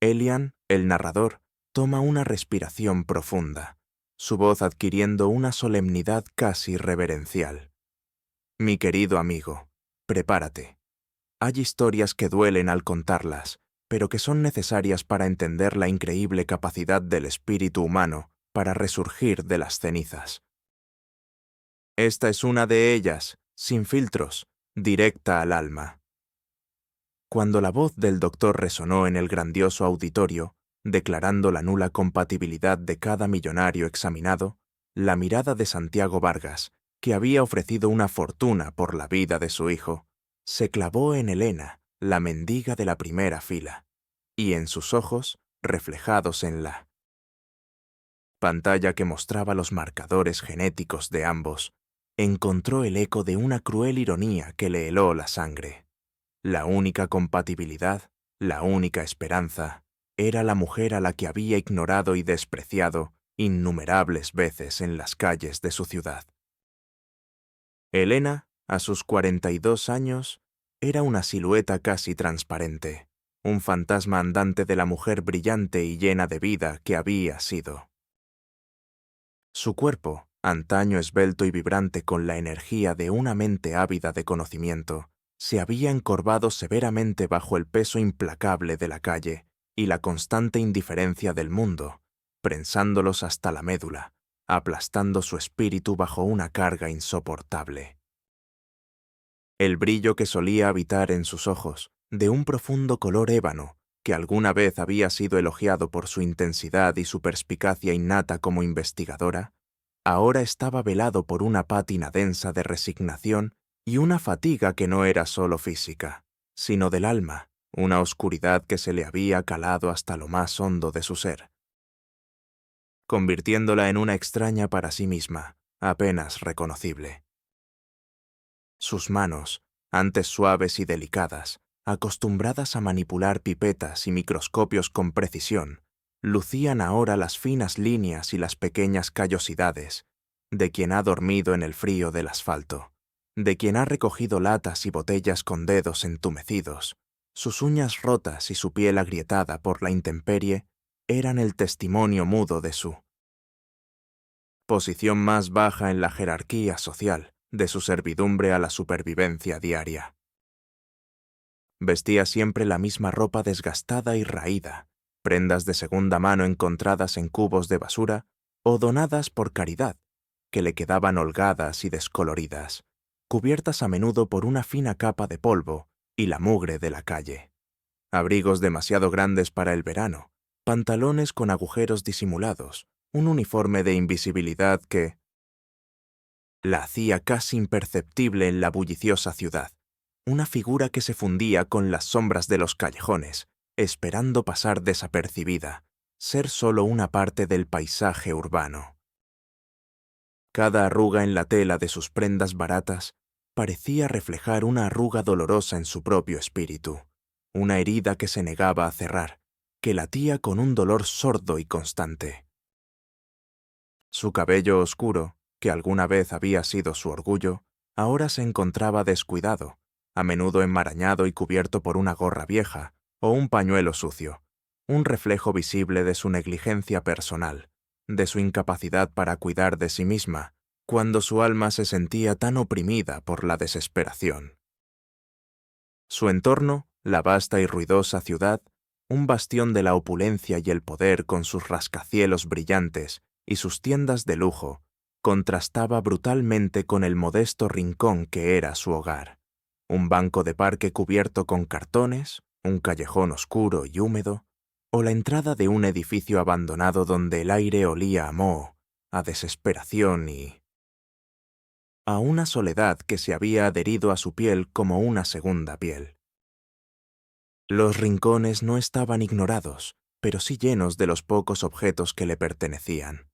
Elian, el narrador, toma una respiración profunda, su voz adquiriendo una solemnidad casi reverencial. Mi querido amigo, prepárate. Hay historias que duelen al contarlas, pero que son necesarias para entender la increíble capacidad del espíritu humano para resurgir de las cenizas. Esta es una de ellas, sin filtros, directa al alma. Cuando la voz del doctor resonó en el grandioso auditorio, declarando la nula compatibilidad de cada millonario examinado, la mirada de Santiago Vargas, que había ofrecido una fortuna por la vida de su hijo, se clavó en Elena, la mendiga de la primera fila, y en sus ojos, reflejados en la pantalla que mostraba los marcadores genéticos de ambos, encontró el eco de una cruel ironía que le heló la sangre. La única compatibilidad, la única esperanza, era la mujer a la que había ignorado y despreciado innumerables veces en las calles de su ciudad. Elena, a sus 42 años, era una silueta casi transparente, un fantasma andante de la mujer brillante y llena de vida que había sido. Su cuerpo, antaño esbelto y vibrante con la energía de una mente ávida de conocimiento, se había encorvado severamente bajo el peso implacable de la calle y la constante indiferencia del mundo, prensándolos hasta la médula, aplastando su espíritu bajo una carga insoportable. El brillo que solía habitar en sus ojos, de un profundo color ébano, que alguna vez había sido elogiado por su intensidad y su perspicacia innata como investigadora, ahora estaba velado por una pátina densa de resignación y una fatiga que no era solo física, sino del alma, una oscuridad que se le había calado hasta lo más hondo de su ser, convirtiéndola en una extraña para sí misma, apenas reconocible. Sus manos, antes suaves y delicadas, acostumbradas a manipular pipetas y microscopios con precisión, lucían ahora las finas líneas y las pequeñas callosidades de quien ha dormido en el frío del asfalto, de quien ha recogido latas y botellas con dedos entumecidos. Sus uñas rotas y su piel agrietada por la intemperie eran el testimonio mudo de su posición más baja en la jerarquía social, de su servidumbre a la supervivencia diaria. Vestía siempre la misma ropa desgastada y raída, prendas de segunda mano encontradas en cubos de basura o donadas por caridad, que le quedaban holgadas y descoloridas, cubiertas a menudo por una fina capa de polvo y la mugre de la calle. Abrigos demasiado grandes para el verano, pantalones con agujeros disimulados, un uniforme de invisibilidad que la hacía casi imperceptible en la bulliciosa ciudad, una figura que se fundía con las sombras de los callejones, esperando pasar desapercibida, ser solo una parte del paisaje urbano. Cada arruga en la tela de sus prendas baratas parecía reflejar una arruga dolorosa en su propio espíritu, una herida que se negaba a cerrar, que latía con un dolor sordo y constante. Su cabello oscuro, que alguna vez había sido su orgullo, ahora se encontraba descuidado, a menudo enmarañado y cubierto por una gorra vieja o un pañuelo sucio, un reflejo visible de su negligencia personal, de su incapacidad para cuidar de sí misma, cuando su alma se sentía tan oprimida por la desesperación. Su entorno, la vasta y ruidosa ciudad, un bastión de la opulencia y el poder con sus rascacielos brillantes y sus tiendas de lujo, contrastaba brutalmente con el modesto rincón que era su hogar. Un banco de parque cubierto con cartones, un callejón oscuro y húmedo, o la entrada de un edificio abandonado donde el aire olía a moho, a desesperación y a una soledad que se había adherido a su piel como una segunda piel. Los rincones no estaban ignorados, pero sí llenos de los pocos objetos que le pertenecían.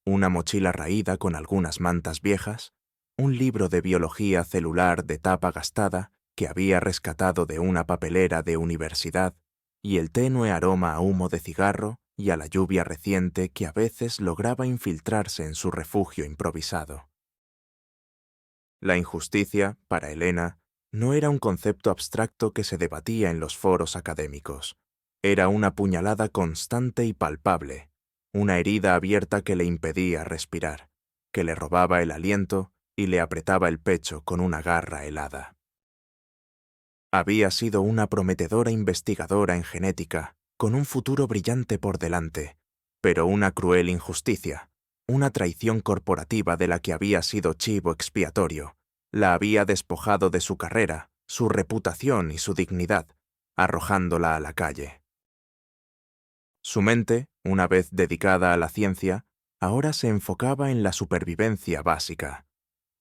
Una mochila raída con algunas mantas viejas, un libro de biología celular de tapa gastada que había rescatado de una papelera de universidad, y el tenue aroma a humo de cigarro y a la lluvia reciente que a veces lograba infiltrarse en su refugio improvisado. La injusticia, para Elena, no era un concepto abstracto que se debatía en los foros académicos. Era una puñalada constante y palpable, una herida abierta que le impedía respirar, que le robaba el aliento y le apretaba el pecho con una garra helada. Había sido una prometedora investigadora en genética, con un futuro brillante por delante, pero una cruel injusticia, una traición corporativa de la que había sido chivo expiatorio, la había despojado de su carrera, su reputación y su dignidad, arrojándola a la calle. Su mente, una vez dedicada a la ciencia, ahora se enfocaba en la supervivencia básica.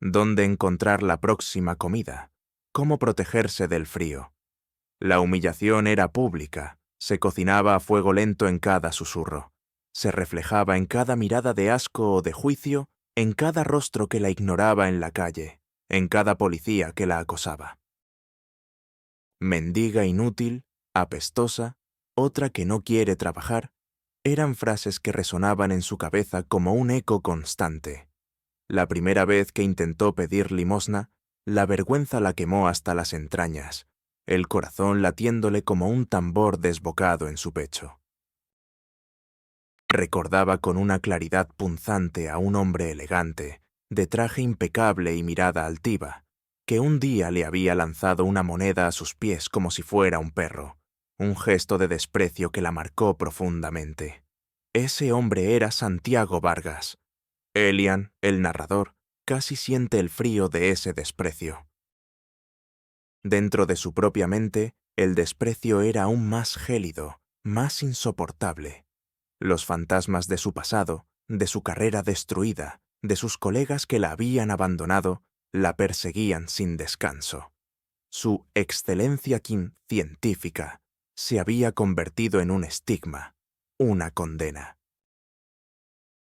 ¿Dónde encontrar la próxima comida? ¿Cómo protegerse del frío? La humillación era pública, se cocinaba a fuego lento en cada susurro, se reflejaba en cada mirada de asco o de juicio, en cada rostro que la ignoraba en la calle, en cada policía que la acosaba. Mendiga inútil, apestosa, otra que no quiere trabajar, eran frases que resonaban en su cabeza como un eco constante. La primera vez que intentó pedir limosna, la vergüenza la quemó hasta las entrañas, el corazón latiéndole como un tambor desbocado en su pecho. Recordaba con una claridad punzante a un hombre elegante, de traje impecable y mirada altiva, que un día le había lanzado una moneda a sus pies como si fuera un perro, un gesto de desprecio que la marcó profundamente. Ese hombre era Santiago Vargas. Elian, el narrador, casi siente el frío de ese desprecio. Dentro de su propia mente, el desprecio era aún más gélido, más insoportable. Los fantasmas de su pasado, de su carrera destruida, de sus colegas que la habían abandonado, la perseguían sin descanso. Su excelencia científica se había convertido en un estigma, una condena.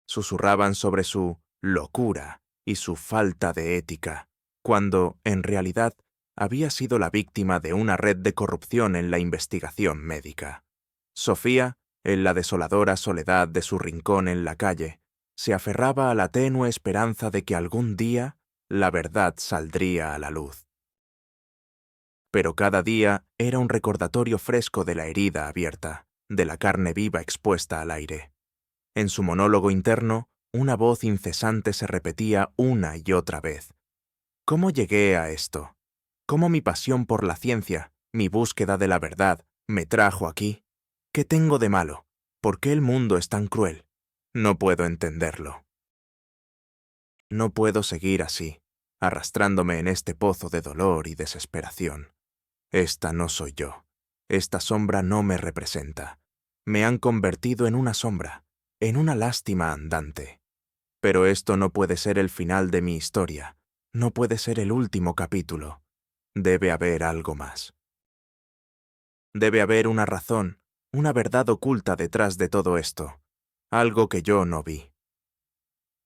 Susurraban sobre su locura y su falta de ética, cuando, en realidad, había sido la víctima de una red de corrupción en la investigación médica. Sofía, en la desoladora soledad de su rincón en la calle, se aferraba a la tenue esperanza de que algún día la verdad saldría a la luz. Pero cada día era un recordatorio fresco de la herida abierta, de la carne viva expuesta al aire. En su monólogo interno, una voz incesante se repetía una y otra vez. ¿Cómo llegué a esto? ¿Cómo mi pasión por la ciencia, mi búsqueda de la verdad, me trajo aquí? ¿Qué tengo de malo? ¿Por qué el mundo es tan cruel? No puedo entenderlo. No puedo seguir así, arrastrándome en este pozo de dolor y desesperación. Esta no soy yo. Esta sombra no me representa. Me han convertido en una sombra, en una lástima andante. Pero esto no puede ser el final de mi historia. No puede ser el último capítulo. Debe haber algo más. Debe haber una razón, una verdad oculta detrás de todo esto, algo que yo no vi.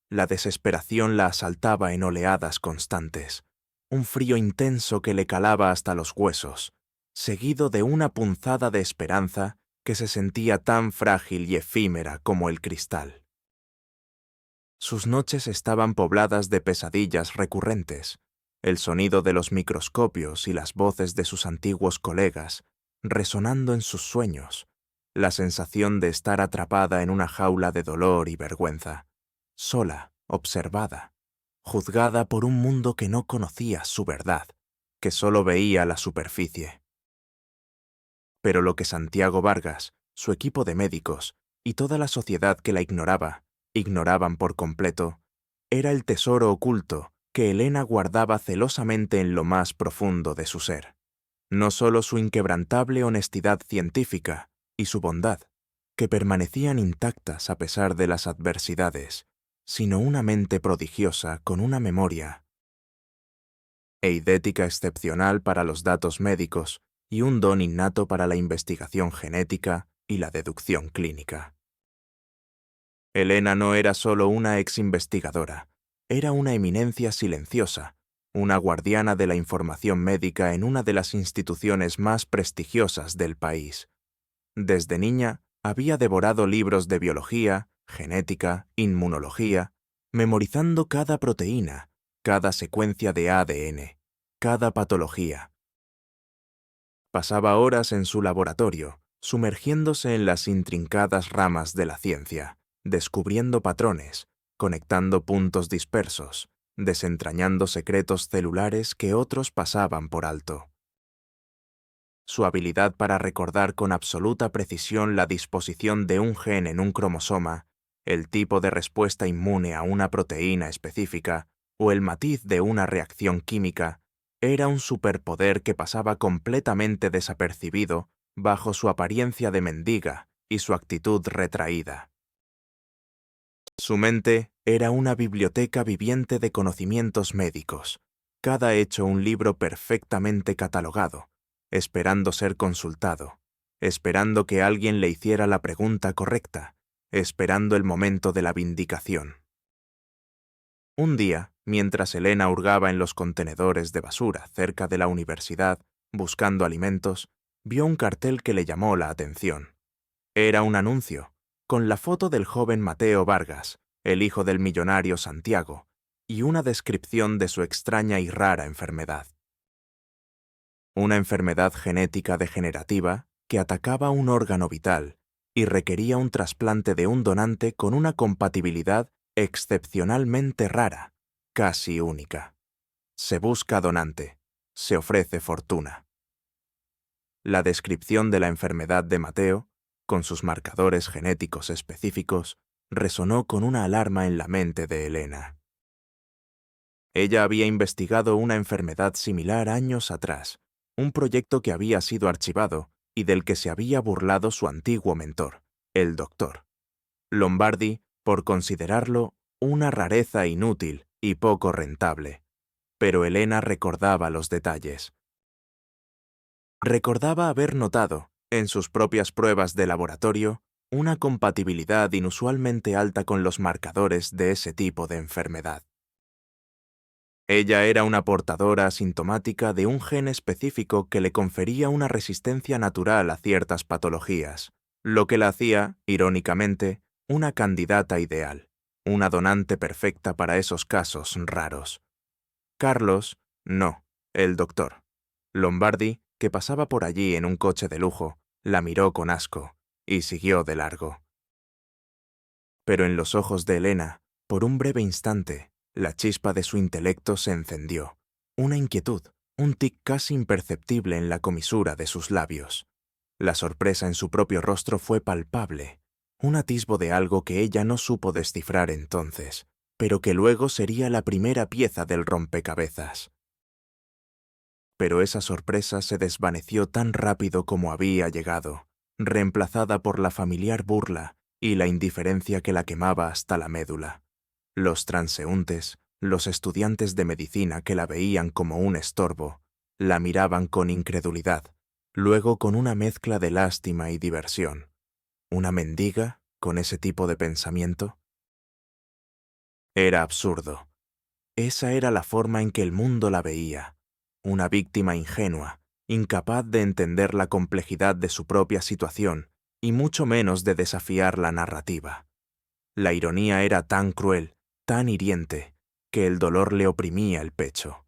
La desesperación la asaltaba en oleadas constantes, un frío intenso que le calaba hasta los huesos, seguido de una punzada de esperanza que se sentía tan frágil y efímera como el cristal. Sus noches estaban pobladas de pesadillas recurrentes, el sonido de los microscopios y las voces de sus antiguos colegas resonando en sus sueños, la sensación de estar atrapada en una jaula de dolor y vergüenza, sola, observada, juzgada por un mundo que no conocía su verdad, que solo veía la superficie. Pero lo que Santiago Vargas, su equipo de médicos y toda la sociedad que la ignoraban por completo, era el tesoro oculto que Elena guardaba celosamente en lo más profundo de su ser. No solo su inquebrantable honestidad científica y su bondad, que permanecían intactas a pesar de las adversidades, sino una mente prodigiosa con una memoria eidética excepcional para los datos médicos y un don innato para la investigación genética y la deducción clínica. Elena no era solo una ex-investigadora, era una eminencia silenciosa, una guardiana de la información médica en una de las instituciones más prestigiosas del país. Desde niña había devorado libros de biología, genética, inmunología, memorizando cada proteína, cada secuencia de ADN, cada patología. Pasaba horas en su laboratorio, sumergiéndose en las intrincadas ramas de la ciencia, descubriendo patrones, conectando puntos dispersos, desentrañando secretos celulares que otros pasaban por alto. Su habilidad para recordar con absoluta precisión la disposición de un gen en un cromosoma, el tipo de respuesta inmune a una proteína específica o el matiz de una reacción química, era un superpoder que pasaba completamente desapercibido bajo su apariencia de mendiga y su actitud retraída. Su mente era una biblioteca viviente de conocimientos médicos, cada hecho un libro perfectamente catalogado, esperando ser consultado, esperando que alguien le hiciera la pregunta correcta, esperando el momento de la vindicación. Un día, mientras Elena hurgaba en los contenedores de basura cerca de la universidad, buscando alimentos, vio un cartel que le llamó la atención. Era un anuncio, con la foto del joven Mateo Vargas, el hijo del millonario Santiago, y una descripción de su extraña y rara enfermedad. Una enfermedad genética degenerativa que atacaba un órgano vital y requería un trasplante de un donante con una compatibilidad excepcionalmente rara, casi única. Se busca donante, se ofrece fortuna. La descripción de la enfermedad de Mateo, con sus marcadores genéticos específicos, resonó con una alarma en la mente de Elena. Ella había investigado una enfermedad similar años atrás, un proyecto que había sido archivado y del que se había burlado su antiguo mentor, el doctor Lombardi, por considerarlo una rareza inútil y poco rentable. Pero Elena recordaba los detalles. Recordaba haber notado, en sus propias pruebas de laboratorio, una compatibilidad inusualmente alta con los marcadores de ese tipo de enfermedad. Ella era una portadora asintomática de un gen específico que le confería una resistencia natural a ciertas patologías, lo que la hacía, irónicamente, una candidata ideal, una donante perfecta para esos casos raros. Carlos, no, el doctor. Lombardi, que pasaba por allí en un coche de lujo, la miró con asco y siguió de largo. Pero en los ojos de Elena, por un breve instante, la chispa de su intelecto se encendió. Una inquietud, un tic casi imperceptible en la comisura de sus labios. La sorpresa en su propio rostro fue palpable, un atisbo de algo que ella no supo descifrar entonces, pero que luego sería la primera pieza del rompecabezas. Pero esa sorpresa se desvaneció tan rápido como había llegado, reemplazada por la familiar burla y la indiferencia que la quemaba hasta la médula. Los transeúntes, los estudiantes de medicina que la veían como un estorbo, la miraban con incredulidad, luego con una mezcla de lástima y diversión. ¿Una mendiga con ese tipo de pensamiento? Era absurdo. Esa era la forma en que el mundo la veía. Una víctima ingenua, incapaz de entender la complejidad de su propia situación y mucho menos de desafiar la narrativa. La ironía era tan cruel, tan hiriente, que el dolor le oprimía el pecho.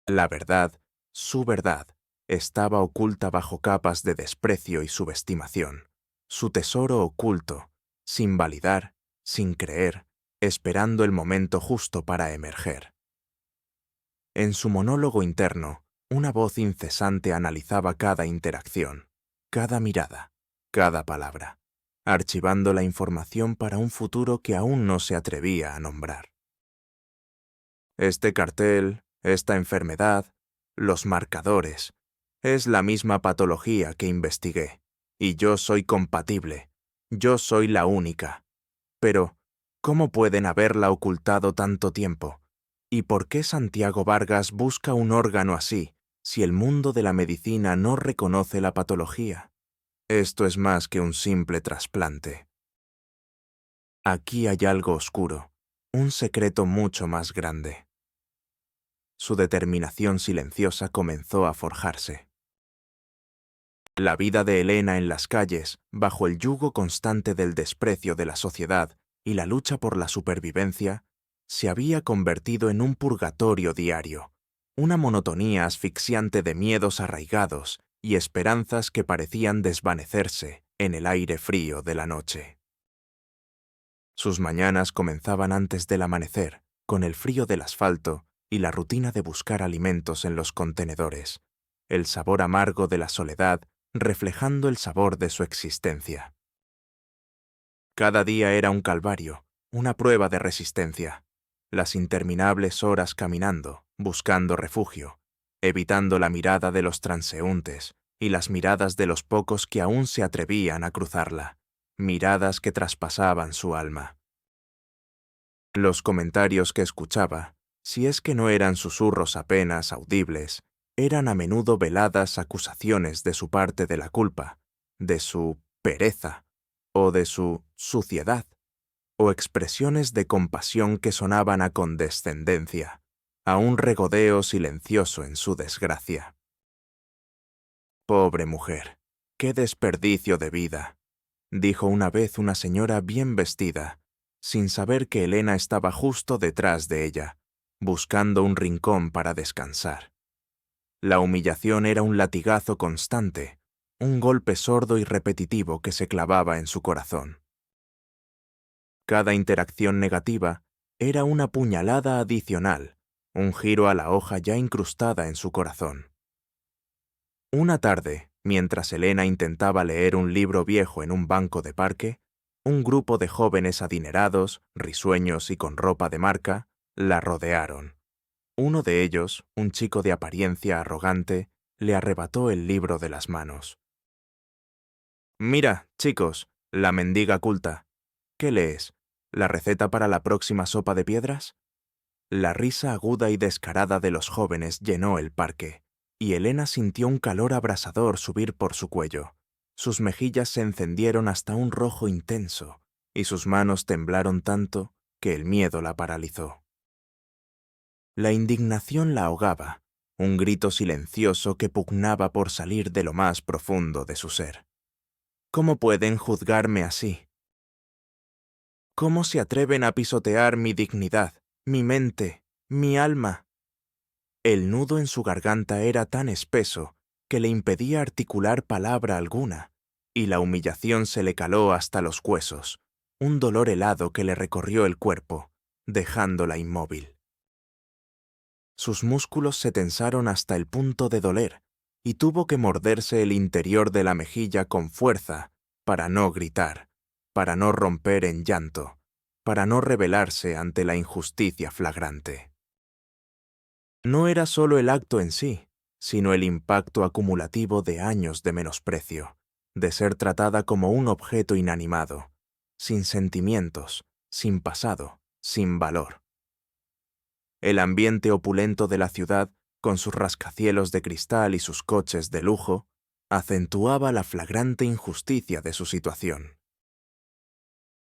La verdad, su verdad, estaba oculta bajo capas de desprecio y subestimación. Su tesoro oculto, sin validar, sin creer, esperando el momento justo para emerger. En su monólogo interno, una voz incesante analizaba cada interacción, cada mirada, cada palabra, archivando la información para un futuro que aún no se atrevía a nombrar. Este cartel, esta enfermedad, los marcadores, es la misma patología que investigué, y yo soy compatible, yo soy la única. Pero, ¿cómo pueden haberla ocultado tanto tiempo? ¿Y por qué Santiago Vargas busca un órgano así, si el mundo de la medicina no reconoce la patología? Esto es más que un simple trasplante. Aquí hay algo oscuro, un secreto mucho más grande. Su determinación silenciosa comenzó a forjarse. La vida de Elena en las calles, bajo el yugo constante del desprecio de la sociedad y la lucha por la supervivencia, se había convertido en un purgatorio diario, una monotonía asfixiante de miedos arraigados y esperanzas que parecían desvanecerse en el aire frío de la noche. Sus mañanas comenzaban antes del amanecer, con el frío del asfalto y la rutina de buscar alimentos en los contenedores, el sabor amargo de la soledad reflejando el sabor de su existencia. Cada día era un calvario, una prueba de resistencia. Las interminables horas caminando, buscando refugio, evitando la mirada de los transeúntes y las miradas de los pocos que aún se atrevían a cruzarla, miradas que traspasaban su alma. Los comentarios que escuchaba, si es que no eran susurros apenas audibles, eran a menudo veladas acusaciones de su parte de la culpa, de su pereza o de su suciedad, o expresiones de compasión que sonaban a condescendencia, a un regodeo silencioso en su desgracia. «Pobre mujer, qué desperdicio de vida», dijo una vez una señora bien vestida, sin saber que Elena estaba justo detrás de ella, buscando un rincón para descansar. La humillación era un latigazo constante, un golpe sordo y repetitivo que se clavaba en su corazón. Cada interacción negativa era una puñalada adicional, un giro a la hoja ya incrustada en su corazón. Una tarde, mientras Elena intentaba leer un libro viejo en un banco de parque, un grupo de jóvenes adinerados, risueños y con ropa de marca, la rodearon. Uno de ellos, un chico de apariencia arrogante, le arrebató el libro de las manos. «Mira, chicos, la mendiga culta. ¿Qué lees? ¿La receta para la próxima sopa de piedras?» La risa aguda y descarada de los jóvenes llenó el parque, y Elena sintió un calor abrasador subir por su cuello. Sus mejillas se encendieron hasta un rojo intenso, y sus manos temblaron tanto que el miedo la paralizó. La indignación la ahogaba, un grito silencioso que pugnaba por salir de lo más profundo de su ser. ¿Cómo pueden juzgarme así? ¿Cómo se atreven a pisotear mi dignidad, mi mente, mi alma? El nudo en su garganta era tan espeso que le impedía articular palabra alguna, y la humillación se le caló hasta los huesos, un dolor helado que le recorrió el cuerpo, dejándola inmóvil. Sus músculos se tensaron hasta el punto de doler, y tuvo que morderse el interior de la mejilla con fuerza para no gritar, para no romper en llanto, para no rebelarse ante la injusticia flagrante. No era solo el acto en sí, sino el impacto acumulativo de años de menosprecio, de ser tratada como un objeto inanimado, sin sentimientos, sin pasado, sin valor. El ambiente opulento de la ciudad, con sus rascacielos de cristal y sus coches de lujo, acentuaba la flagrante injusticia de su situación.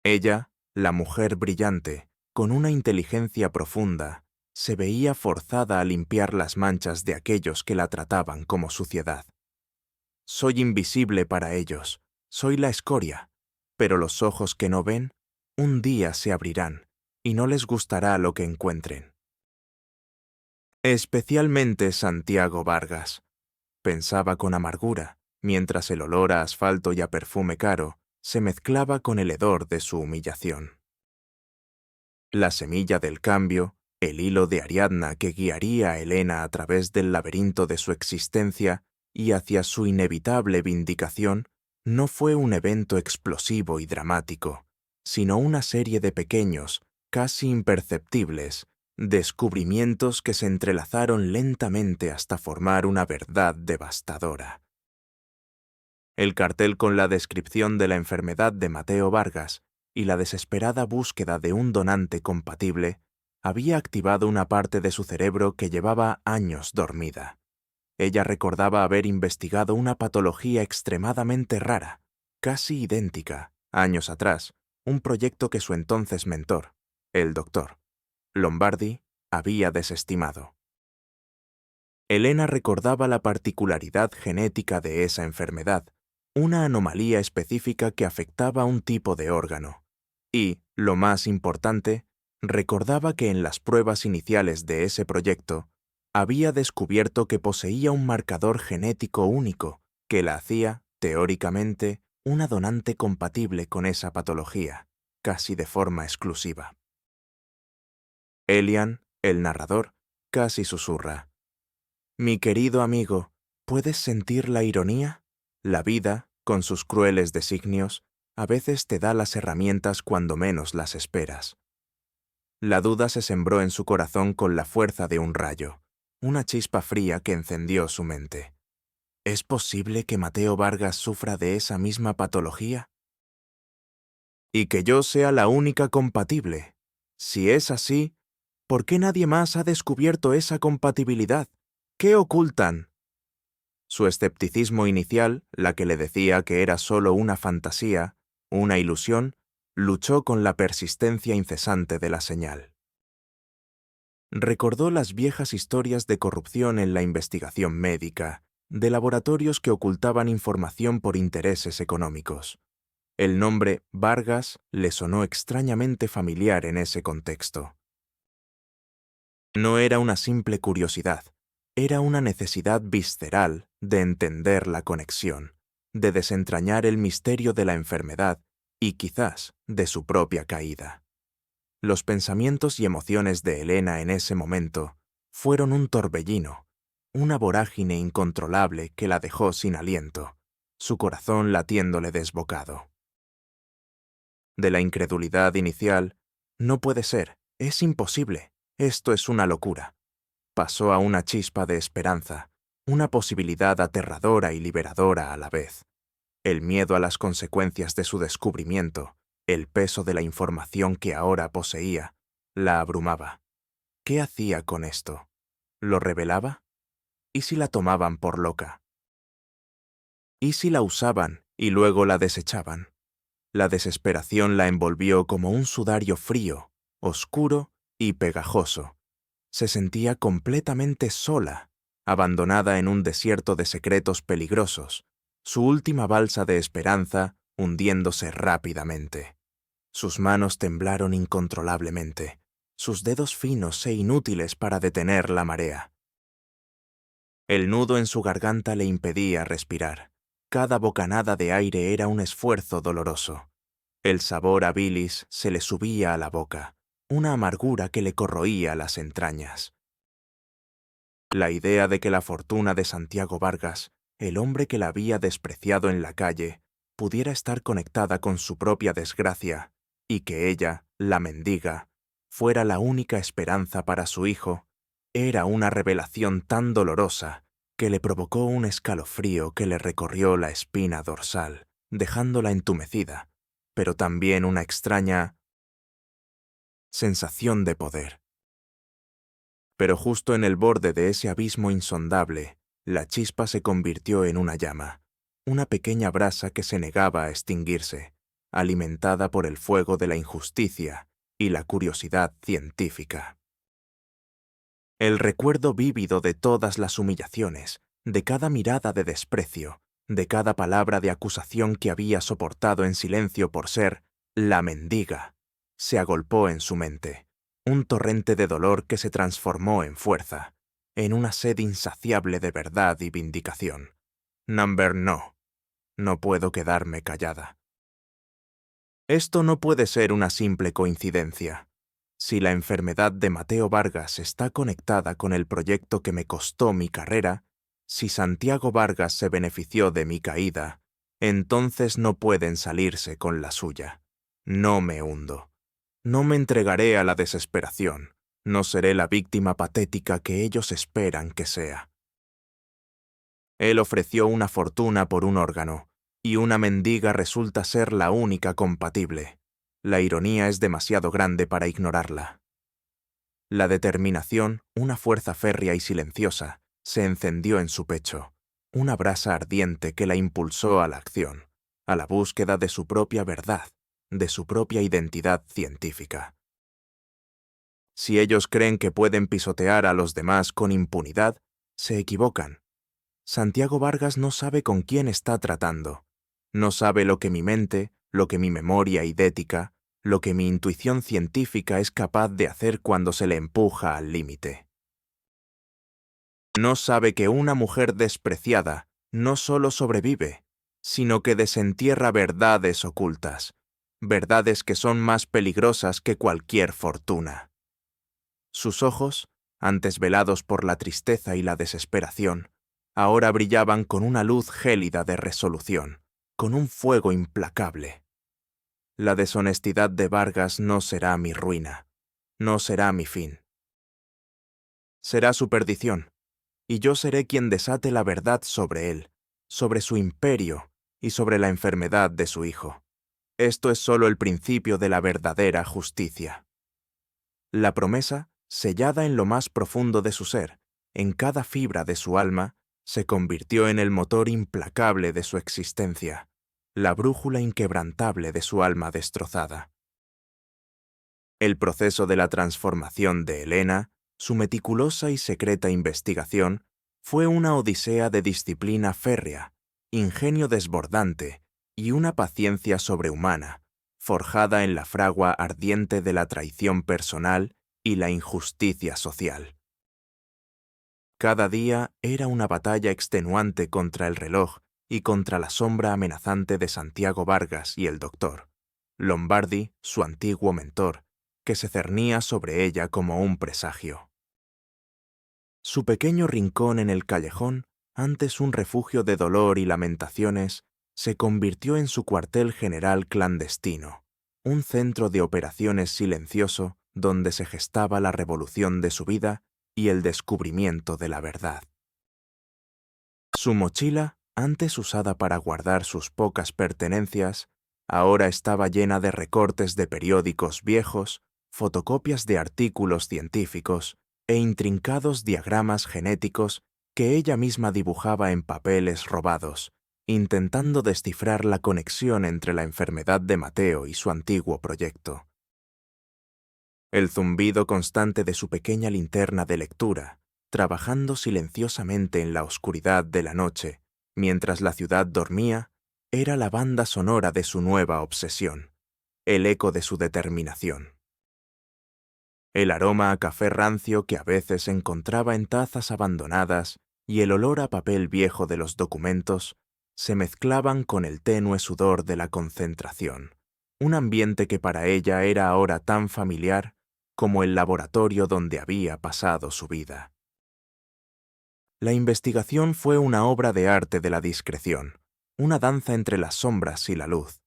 Ella, la mujer brillante, con una inteligencia profunda, se veía forzada a limpiar las manchas de aquellos que la trataban como suciedad. Soy invisible para ellos, soy la escoria, pero los ojos que no ven, un día se abrirán, y no les gustará lo que encuentren. Especialmente Santiago Vargas, pensaba con amargura, mientras el olor a asfalto y a perfume caro se mezclaba con el hedor de su humillación. La semilla del cambio, el hilo de Ariadna que guiaría a Elena a través del laberinto de su existencia y hacia su inevitable vindicación, no fue un evento explosivo y dramático, sino una serie de pequeños, casi imperceptibles, descubrimientos que se entrelazaron lentamente hasta formar una verdad devastadora. El cartel con la descripción de la enfermedad de Mateo Vargas y la desesperada búsqueda de un donante compatible había activado una parte de su cerebro que llevaba años dormida. Ella recordaba haber investigado una patología extremadamente rara, casi idéntica, años atrás, un proyecto que su entonces mentor, el doctor Lombardi, había desestimado. Elena recordaba la particularidad genética de esa enfermedad, una anomalía específica que afectaba a un tipo de órgano, y, lo más importante, recordaba que en las pruebas iniciales de ese proyecto había descubierto que poseía un marcador genético único que la hacía, teóricamente, una donante compatible con esa patología, casi de forma exclusiva. Elian, el narrador, casi susurra: «Mi querido amigo, ¿puedes sentir la ironía? La vida, con sus crueles designios, a veces te da las herramientas cuando menos las esperas». La duda se sembró en su corazón con la fuerza de un rayo, una chispa fría que encendió su mente. ¿Es posible que Mateo Vargas sufra de esa misma patología? Y que yo sea la única compatible. Si es así, ¿por qué nadie más ha descubierto esa compatibilidad? ¿Qué ocultan? Su escepticismo inicial, la que le decía que era solo una fantasía, una ilusión, luchó con la persistencia incesante de la señal. Recordó las viejas historias de corrupción en la investigación médica, de laboratorios que ocultaban información por intereses económicos. El nombre Vargas le sonó extrañamente familiar en ese contexto. No era una simple curiosidad, era una necesidad visceral de entender la conexión, de desentrañar el misterio de la enfermedad y quizás de su propia caída. Los pensamientos y emociones de Elena en ese momento fueron un torbellino, una vorágine incontrolable que la dejó sin aliento, su corazón latiéndole desbocado. De la incredulidad inicial, no puede ser, es imposible, esto es una locura, pasó a una chispa de esperanza, una posibilidad aterradora y liberadora a la vez. El miedo a las consecuencias de su descubrimiento, el peso de la información que ahora poseía, la abrumaba. ¿Qué hacía con esto? ¿Lo revelaba? ¿Y si la tomaban por loca? ¿Y si la usaban y luego la desechaban? La desesperación la envolvió como un sudario frío, oscuro y pegajoso. Se sentía completamente sola, abandonada en un desierto de secretos peligrosos, su última balsa de esperanza hundiéndose rápidamente. Sus manos temblaron incontrolablemente, sus dedos finos e inútiles para detener la marea. El nudo en su garganta le impedía respirar. Cada bocanada de aire era un esfuerzo doloroso. El sabor a bilis se le subía a la boca, una amargura que le corroía las entrañas. La idea de que la fortuna de Santiago Vargas, el hombre que la había despreciado en la calle, pudiera estar conectada con su propia desgracia, y que ella, la mendiga, fuera la única esperanza para su hijo, era una revelación tan dolorosa que le provocó un escalofrío que le recorrió la espina dorsal, dejándola entumecida, pero también una extraña sensación de poder. Pero justo en el borde de ese abismo insondable, la chispa se convirtió en una llama, una pequeña brasa que se negaba a extinguirse, alimentada por el fuego de la injusticia y la curiosidad científica. El recuerdo vívido de todas las humillaciones, de cada mirada de desprecio, de cada palabra de acusación que había soportado en silencio por ser la mendiga, se agolpó en su mente, un torrente de dolor que se transformó en fuerza, en una sed insaciable de verdad y vindicación. Number no puedo quedarme callada. Esto no puede ser una simple coincidencia. Si la enfermedad de Mateo Vargas está conectada con el proyecto que me costó mi carrera, si Santiago Vargas se benefició de mi caída, entonces no pueden salirse con la suya. No me hundo. No me entregaré a la desesperación. No seré la víctima patética que ellos esperan que sea. Él ofreció una fortuna por un órgano, y una mendiga resulta ser la única compatible. La ironía es demasiado grande para ignorarla. La determinación, una fuerza férrea y silenciosa, se encendió en su pecho, una brasa ardiente que la impulsó a la acción, a la búsqueda de su propia verdad, de su propia identidad científica. Si ellos creen que pueden pisotear a los demás con impunidad, se equivocan. Santiago Vargas no sabe con quién está tratando. No sabe lo que mi mente, lo que mi memoria idética, lo que mi intuición científica es capaz de hacer cuando se le empuja al límite. No sabe que una mujer despreciada, no solo sobrevive, sino que desentierra verdades ocultas, verdades que son más peligrosas que cualquier fortuna. Sus ojos, antes velados por la tristeza y la desesperación, ahora brillaban con una luz gélida de resolución, con un fuego implacable. La deshonestidad de Vargas no será mi ruina, no será mi fin. Será su perdición, y yo seré quien desate la verdad sobre él, sobre su imperio y sobre la enfermedad de su hijo. Esto es solo el principio de la verdadera justicia. La promesa, sellada en lo más profundo de su ser, en cada fibra de su alma, se convirtió en el motor implacable de su existencia, la brújula inquebrantable de su alma destrozada. El proceso de la transformación de Elena, su meticulosa y secreta investigación, fue una odisea de disciplina férrea, ingenio desbordante y una paciencia sobrehumana, forjada en la fragua ardiente de la traición personal y la injusticia social. Cada día era una batalla extenuante contra el reloj y contra la sombra amenazante de Santiago Vargas y el doctor, Lombardi, su antiguo mentor, que se cernía sobre ella como un presagio. Su pequeño rincón en el callejón, antes un refugio de dolor y lamentaciones, se convirtió en su cuartel general clandestino, un centro de operaciones silencioso donde se gestaba la revolución de su vida y el descubrimiento de la verdad. Su mochila, antes usada para guardar sus pocas pertenencias, ahora estaba llena de recortes de periódicos viejos, fotocopias de artículos científicos e intrincados diagramas genéticos que ella misma dibujaba en papeles robados, intentando descifrar la conexión entre la enfermedad de Mateo y su antiguo proyecto. El zumbido constante de su pequeña linterna de lectura, trabajando silenciosamente en la oscuridad de la noche, mientras la ciudad dormía, era la banda sonora de su nueva obsesión, el eco de su determinación. El aroma a café rancio que a veces encontraba en tazas abandonadas y el olor a papel viejo de los documentos se mezclaban con el tenue sudor de la concentración, un ambiente que para ella era ahora tan familiar como el laboratorio donde había pasado su vida. La investigación fue una obra de arte de la discreción, una danza entre las sombras y la luz.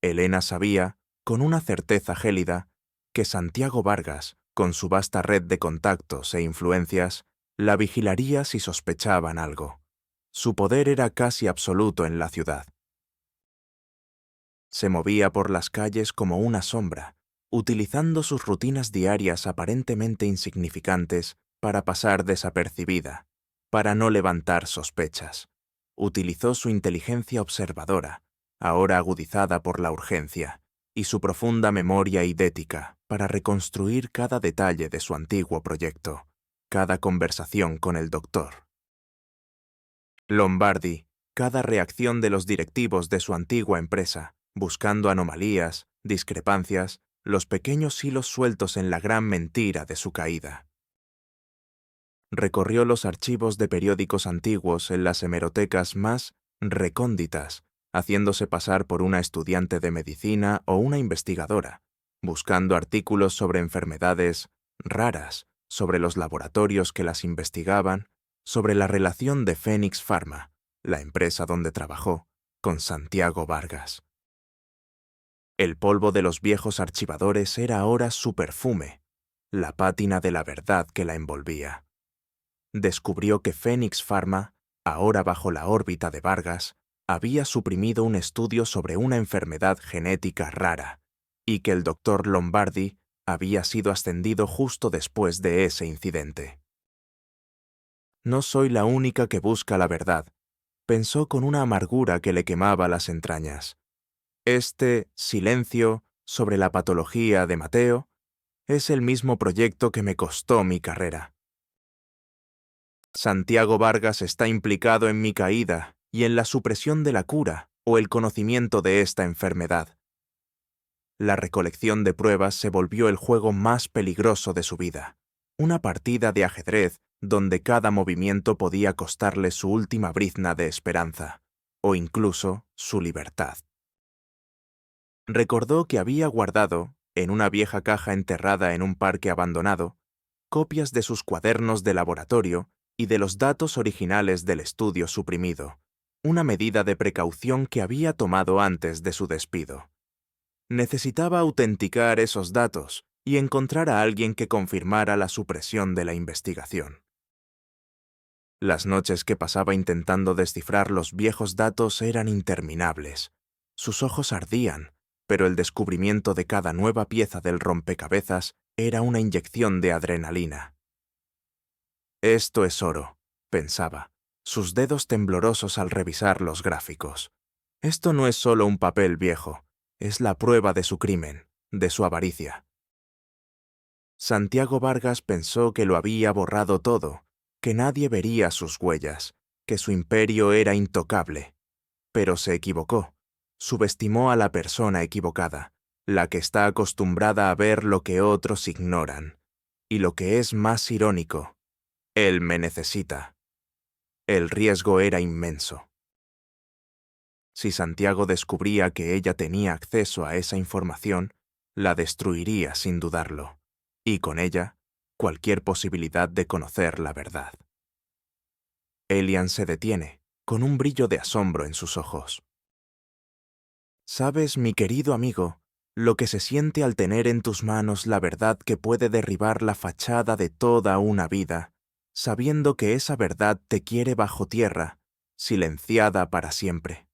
Elena sabía, con una certeza gélida, que Santiago Vargas, con su vasta red de contactos e influencias, la vigilaría si sospechaban algo. Su poder era casi absoluto en la ciudad. Se movía por las calles como una sombra, utilizando sus rutinas diarias aparentemente insignificantes para pasar desapercibida, para no levantar sospechas. Utilizó su inteligencia observadora, ahora agudizada por la urgencia, y su profunda memoria idética para reconstruir cada detalle de su antiguo proyecto, cada conversación con el doctor. Lombardi, cada reacción de los directivos de su antigua empresa, buscando anomalías, discrepancias, los pequeños hilos sueltos en la gran mentira de su caída. Recorrió los archivos de periódicos antiguos en las hemerotecas más recónditas, haciéndose pasar por una estudiante de medicina o una investigadora, buscando artículos sobre enfermedades raras, sobre los laboratorios que las investigaban, sobre la relación de Phoenix Pharma, la empresa donde trabajó, con Santiago Vargas. El polvo de los viejos archivadores era ahora su perfume, la pátina de la verdad que la envolvía. Descubrió que Phoenix Pharma, ahora bajo la órbita de Vargas, había suprimido un estudio sobre una enfermedad genética rara, y que el doctor Lombardi había sido ascendido justo después de ese incidente. No soy la única que busca la verdad, pensó con una amargura que le quemaba las entrañas. Este silencio sobre la patología de Mateo es el mismo proyecto que me costó mi carrera. Santiago Vargas está implicado en mi caída y en la supresión de la cura o el conocimiento de esta enfermedad. La recolección de pruebas se volvió el juego más peligroso de su vida, una partida de ajedrez donde cada movimiento podía costarle su última brizna de esperanza, o incluso su libertad. Recordó que había guardado, en una vieja caja enterrada en un parque abandonado, copias de sus cuadernos de laboratorio y de los datos originales del estudio suprimido, una medida de precaución que había tomado antes de su despido. Necesitaba autenticar esos datos y encontrar a alguien que confirmara la supresión de la investigación. Las noches que pasaba intentando descifrar los viejos datos eran interminables. Sus ojos ardían, pero el descubrimiento de cada nueva pieza del rompecabezas era una inyección de adrenalina. Esto es oro, pensaba, sus dedos temblorosos al revisar los gráficos. Esto no es solo un papel viejo, es la prueba de su crimen, de su avaricia. Santiago Vargas pensó que lo había borrado todo, que nadie vería sus huellas, que su imperio era intocable. Pero se equivocó. Subestimó a la persona equivocada, la que está acostumbrada a ver lo que otros ignoran. Y lo que es más irónico, él me necesita. El riesgo era inmenso. Si Santiago descubría que ella tenía acceso a esa información, la destruiría sin dudarlo, y con ella, cualquier posibilidad de conocer la verdad. Elian se detiene, con un brillo de asombro en sus ojos. ¿Sabes, mi querido amigo, lo que se siente al tener en tus manos la verdad que puede derribar la fachada de toda una vida, sabiendo que esa verdad te quiere bajo tierra, silenciada para siempre?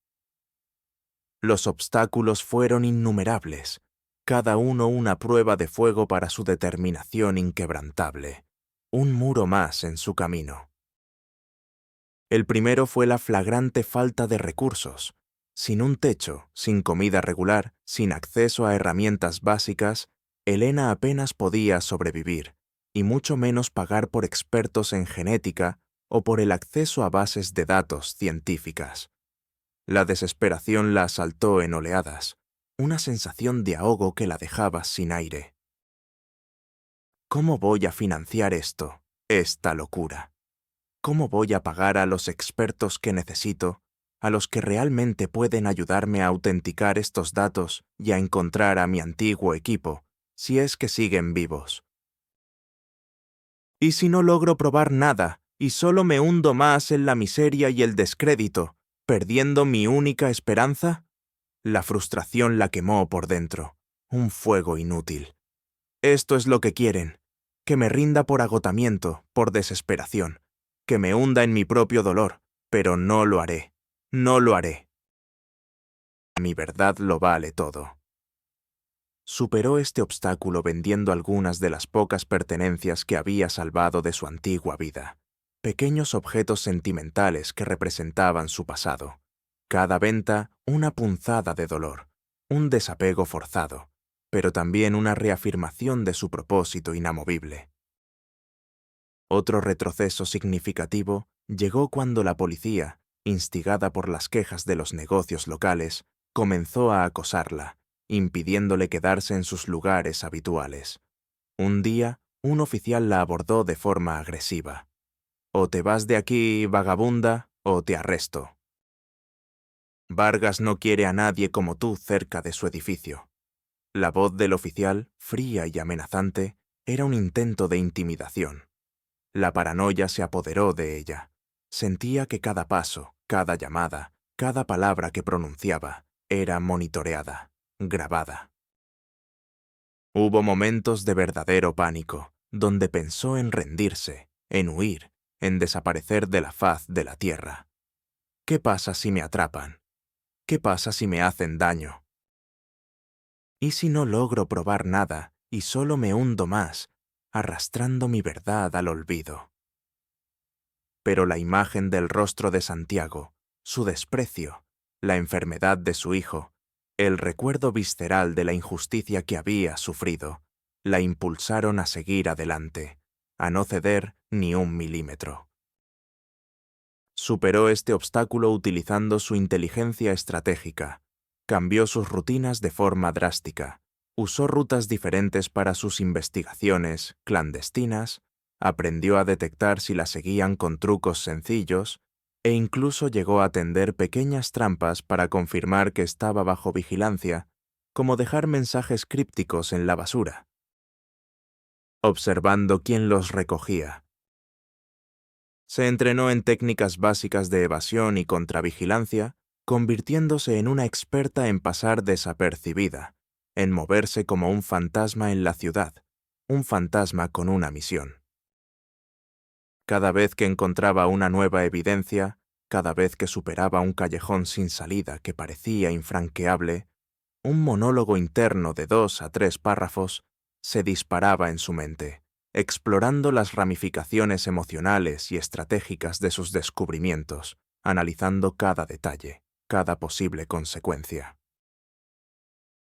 Los obstáculos fueron innumerables, cada uno una prueba de fuego para su determinación inquebrantable, un muro más en su camino. El primero fue la flagrante falta de recursos. Sin un techo, sin comida regular, sin acceso a herramientas básicas, Elena apenas podía sobrevivir, y mucho menos pagar por expertos en genética o por el acceso a bases de datos científicas. La desesperación la asaltó en oleadas, una sensación de ahogo que la dejaba sin aire. ¿Cómo voy a financiar esto, esta locura? ¿Cómo voy a pagar a los expertos que necesito, a los que realmente pueden ayudarme a autenticar estos datos y a encontrar a mi antiguo equipo, si es que siguen vivos? ¿Y si no logro probar nada y solo me hundo más en la miseria y el descrédito, perdiendo mi única esperanza? La frustración la quemó por dentro, un fuego inútil. Esto es lo que quieren, que me rinda por agotamiento, por desesperación, que me hunda en mi propio dolor, pero no lo haré, no lo haré. Mi verdad lo vale todo. Superó este obstáculo vendiendo algunas de las pocas pertenencias que había salvado de su antigua vida, pequeños objetos sentimentales que representaban su pasado. Cada venta una punzada de dolor, un desapego forzado, pero también una reafirmación de su propósito inamovible. Otro retroceso significativo llegó cuando la policía, instigada por las quejas de los negocios locales, comenzó a acosarla, impidiéndole quedarse en sus lugares habituales. Un día, un oficial la abordó de forma agresiva. «O te vas de aquí, vagabunda, o te arresto». Vargas no quiere a nadie como tú cerca de su edificio. La voz del oficial, fría y amenazante, era un intento de intimidación. La paranoia se apoderó de ella. Sentía que cada paso, cada llamada, cada palabra que pronunciaba, era monitoreada, grabada. Hubo momentos de verdadero pánico, donde pensó en rendirse, en huir, en desaparecer de la faz de la tierra. ¿Qué pasa si me atrapan? ¿Qué pasa si me hacen daño? ¿Y si no logro probar nada y solo me hundo más, arrastrando mi verdad al olvido? Pero la imagen del rostro de Santiago, su desprecio, la enfermedad de su hijo, el recuerdo visceral de la injusticia que había sufrido, la impulsaron a seguir adelante, a no ceder ni un milímetro. Superó este obstáculo utilizando su inteligencia estratégica, cambió sus rutinas de forma drástica, usó rutas diferentes para sus investigaciones, clandestinas, aprendió a detectar si la seguían con trucos sencillos e incluso llegó a tender pequeñas trampas para confirmar que estaba bajo vigilancia, como dejar mensajes crípticos en la basura, observando quién los recogía. Se entrenó en técnicas básicas de evasión y contravigilancia, convirtiéndose en una experta en pasar desapercibida, en moverse como un fantasma en la ciudad, un fantasma con una misión. Cada vez que encontraba una nueva evidencia, cada vez que superaba un callejón sin salida que parecía infranqueable, un monólogo interno de 2 a 3 párrafos se disparaba en su mente, explorando las ramificaciones emocionales y estratégicas de sus descubrimientos, analizando cada detalle, cada posible consecuencia.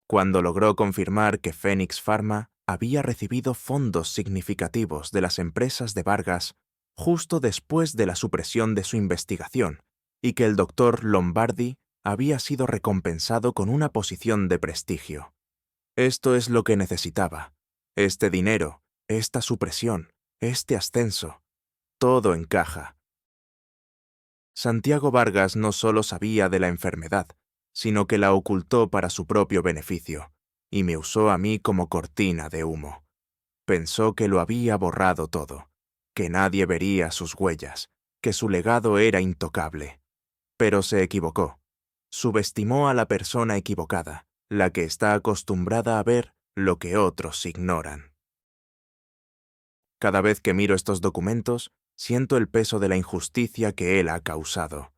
Cuando logró confirmar que Phoenix Pharma había recibido fondos significativos de las empresas de Vargas justo después de la supresión de su investigación y que el doctor Lombardi había sido recompensado con una posición de prestigio. Esto es lo que necesitaba. Este dinero, esta supresión, este ascenso, todo encaja. Santiago Vargas no solo sabía de la enfermedad, sino que la ocultó para su propio beneficio, y me usó a mí como cortina de humo. Pensó que lo había borrado todo, que nadie vería sus huellas, que su legado era intocable. Pero se equivocó. Subestimó a la persona equivocada, la que está acostumbrada a ver lo que otros ignoran. Cada vez que miro estos documentos, siento el peso de la injusticia que él ha causado.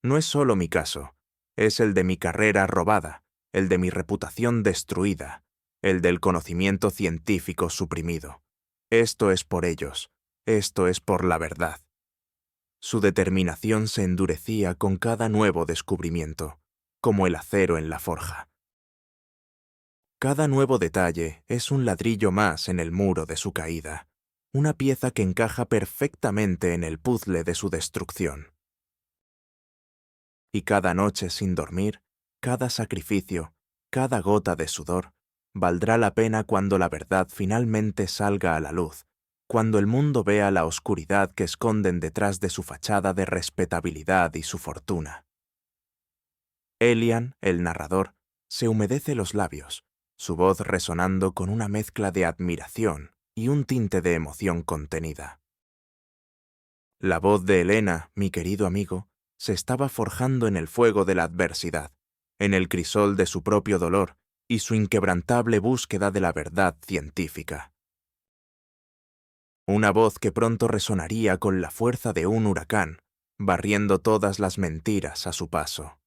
No es solo mi caso, es el de mi carrera robada, el de mi reputación destruida, el del conocimiento científico suprimido. Esto es por ellos, esto es por la verdad. Su determinación se endurecía con cada nuevo descubrimiento, como el acero en la forja. Cada nuevo detalle es un ladrillo más en el muro de su caída, una pieza que encaja perfectamente en el puzle de su destrucción. Y cada noche sin dormir, cada sacrificio, cada gota de sudor, valdrá la pena cuando la verdad finalmente salga a la luz, cuando el mundo vea la oscuridad que esconden detrás de su fachada de respetabilidad y su fortuna. Elian, el narrador, se humedece los labios, su voz resonando con una mezcla de admiración y un tinte de emoción contenida. La voz de Elena, mi querido amigo, se estaba forjando en el fuego de la adversidad, en el crisol de su propio dolor y su inquebrantable búsqueda de la verdad científica. Una voz que pronto resonaría con la fuerza de un huracán, barriendo todas las mentiras a su paso.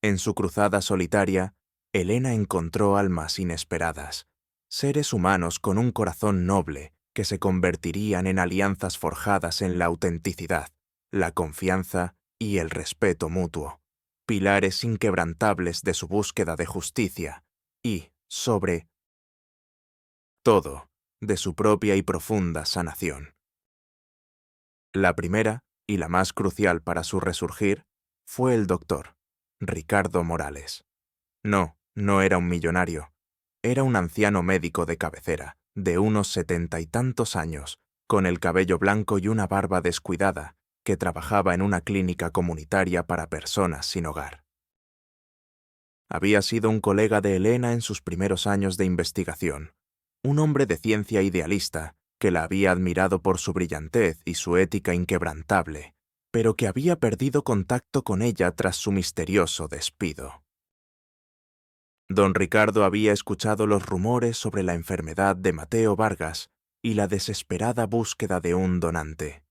En su cruzada solitaria, Elena encontró almas inesperadas, seres humanos con un corazón noble que se convertirían en alianzas forjadas en la autenticidad, la confianza y el respeto mutuo, pilares inquebrantables de su búsqueda de justicia y, sobre todo, de su propia y profunda sanación. La primera, y la más crucial para su resurgir, fue el doctor Ricardo Morales. No era un millonario. Era un anciano médico de cabecera, de unos 70 y tantos años, con el cabello blanco y una barba descuidada, que trabajaba en una clínica comunitaria para personas sin hogar. Había sido un colega de Elena en sus primeros años de investigación, un hombre de ciencia idealista, que la había admirado por su brillantez y su ética inquebrantable, pero que había perdido contacto con ella tras su misterioso despido. Don Ricardo había escuchado los rumores sobre la enfermedad de Mateo Vargas y la desesperada búsqueda de un donante.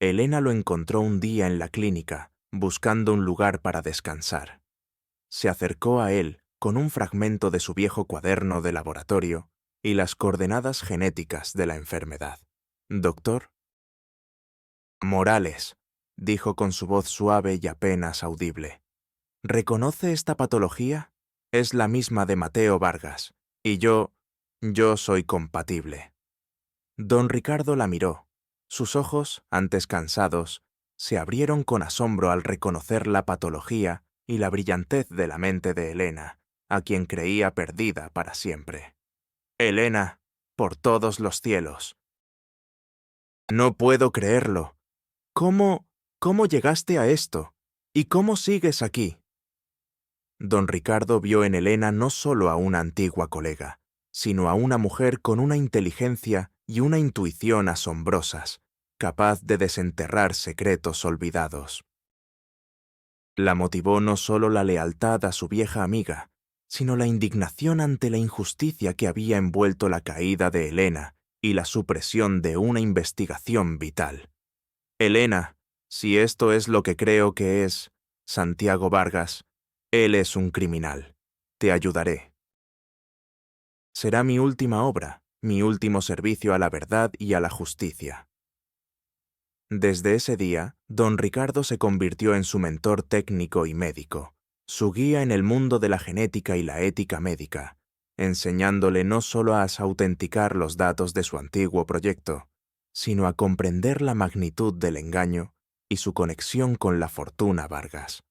Elena lo encontró un día en la clínica, buscando un lugar para descansar. Se acercó a él con un fragmento de su viejo cuaderno de laboratorio y las coordenadas genéticas de la enfermedad. «Doctor?» «Morales», dijo con su voz suave y apenas audible. «¿Reconoce esta patología? Es la misma de Mateo Vargas, y yo soy compatible». Don Ricardo la miró. Sus ojos, antes cansados, se abrieron con asombro al reconocer la patología y la brillantez de la mente de Elena, a quien creía perdida para siempre. «Elena, por todos los cielos». No puedo creerlo. ¿Cómo llegaste a esto? ¿Y cómo sigues aquí? Don Ricardo vio en Elena no solo a una antigua colega, sino a una mujer con una inteligencia y una intuición asombrosas, capaz de desenterrar secretos olvidados. La motivó no solo la lealtad a su vieja amiga, sino la indignación ante la injusticia que había envuelto la caída de Elena y la supresión de una investigación vital. Elena, si esto es lo que creo que es Santiago Vargas, él es un criminal. Te ayudaré. Será mi última obra, mi último servicio a la verdad y a la justicia. Desde ese día, don Ricardo se convirtió en su mentor técnico y médico, su guía en el mundo de la genética y la ética médica, enseñándole no solo a autenticar los datos de su antiguo proyecto, sino a comprender la magnitud del engaño y su conexión con la fortuna Vargas.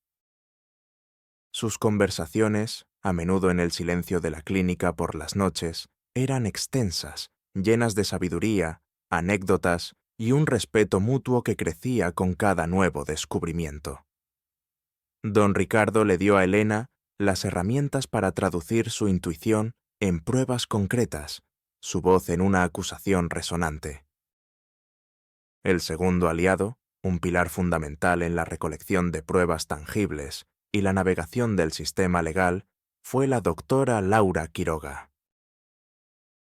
Sus conversaciones, a menudo en el silencio de la clínica por las noches, eran extensas, llenas de sabiduría, anécdotas y un respeto mutuo que crecía con cada nuevo descubrimiento. Don Ricardo le dio a Elena las herramientas para traducir su intuición en pruebas concretas, su voz en una acusación resonante. El segundo aliado, un pilar fundamental en la recolección de pruebas tangibles y la navegación del sistema legal, fue la doctora Laura Quiroga.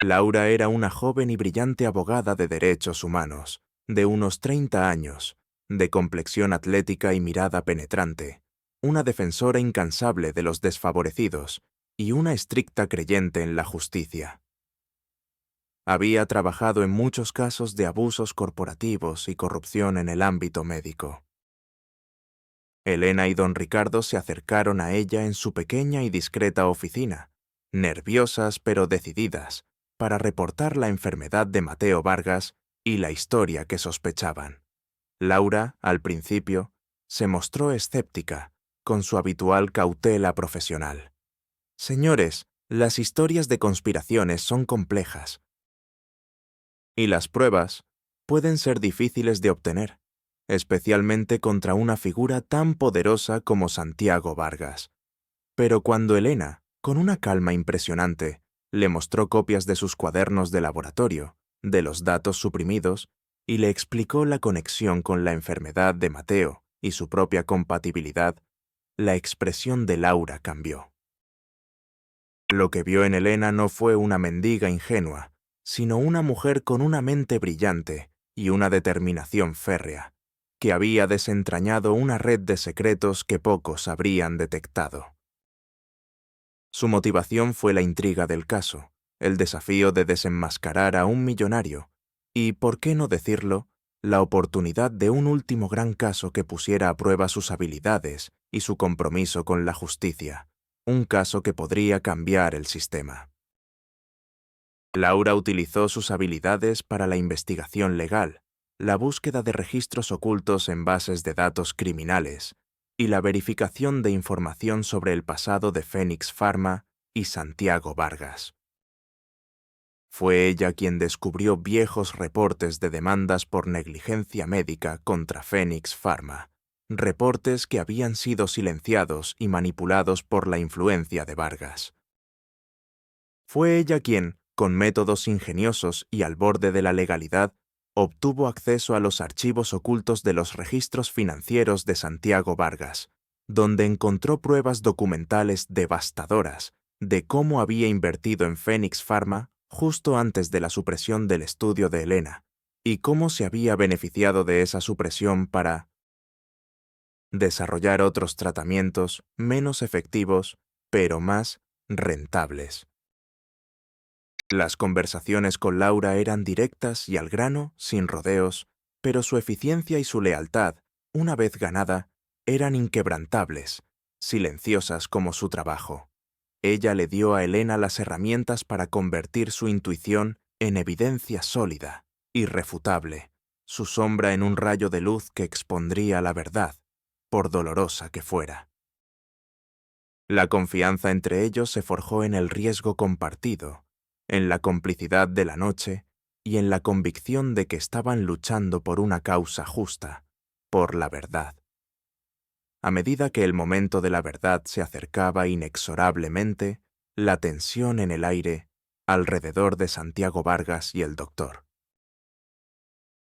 Laura era una joven y brillante abogada de derechos humanos, de unos 30 años, de complexión atlética y mirada penetrante, una defensora incansable de los desfavorecidos y una estricta creyente en la justicia. Había trabajado en muchos casos de abusos corporativos y corrupción en el ámbito médico. Elena y don Ricardo se acercaron a ella en su pequeña y discreta oficina, nerviosas pero decididas, para reportar la enfermedad de Mateo Vargas y la historia que sospechaban. Laura, al principio, se mostró escéptica, con su habitual cautela profesional. Señores, las historias de conspiraciones son complejas. Y las pruebas pueden ser difíciles de obtener, especialmente contra una figura tan poderosa como Santiago Vargas. Pero cuando Elena, con una calma impresionante, le mostró copias de sus cuadernos de laboratorio, de los datos suprimidos, y le explicó la conexión con la enfermedad de Mateo y su propia compatibilidad, la expresión de Laura cambió. Lo que vio en Elena no fue una mendiga ingenua, sino una mujer con una mente brillante y una determinación férrea, que había desentrañado una red de secretos que pocos habrían detectado. Su motivación fue la intriga del caso, el desafío de desenmascarar a un millonario y, por qué no decirlo, la oportunidad de un último gran caso que pusiera a prueba sus habilidades y su compromiso con la justicia, un caso que podría cambiar el sistema. Laura utilizó sus habilidades para la investigación legal, la búsqueda de registros ocultos en bases de datos criminales y la verificación de información sobre el pasado de Phoenix Pharma y Santiago Vargas. Fue ella quien descubrió viejos reportes de demandas por negligencia médica contra Phoenix Pharma, reportes que habían sido silenciados y manipulados por la influencia de Vargas. Fue ella quien, con métodos ingeniosos y al borde de la legalidad, obtuvo acceso a los archivos ocultos de los registros financieros de Santiago Vargas, donde encontró pruebas documentales devastadoras de cómo había invertido en Phoenix Pharma justo antes de la supresión del estudio de Elena, y cómo se había beneficiado de esa supresión para desarrollar otros tratamientos menos efectivos, pero más rentables. Las conversaciones con Laura eran directas y al grano, sin rodeos, pero su eficiencia y su lealtad, una vez ganada, eran inquebrantables, silenciosas como su trabajo. Ella le dio a Elena las herramientas para convertir su intuición en evidencia sólida, irrefutable, su sombra en un rayo de luz que expondría la verdad, por dolorosa que fuera. La confianza entre ellos se forjó en el riesgo compartido, en la complicidad de la noche y en la convicción de que estaban luchando por una causa justa, por la verdad. A medida que el momento de la verdad se acercaba inexorablemente, la tensión en el aire alrededor de Santiago Vargas y el doctor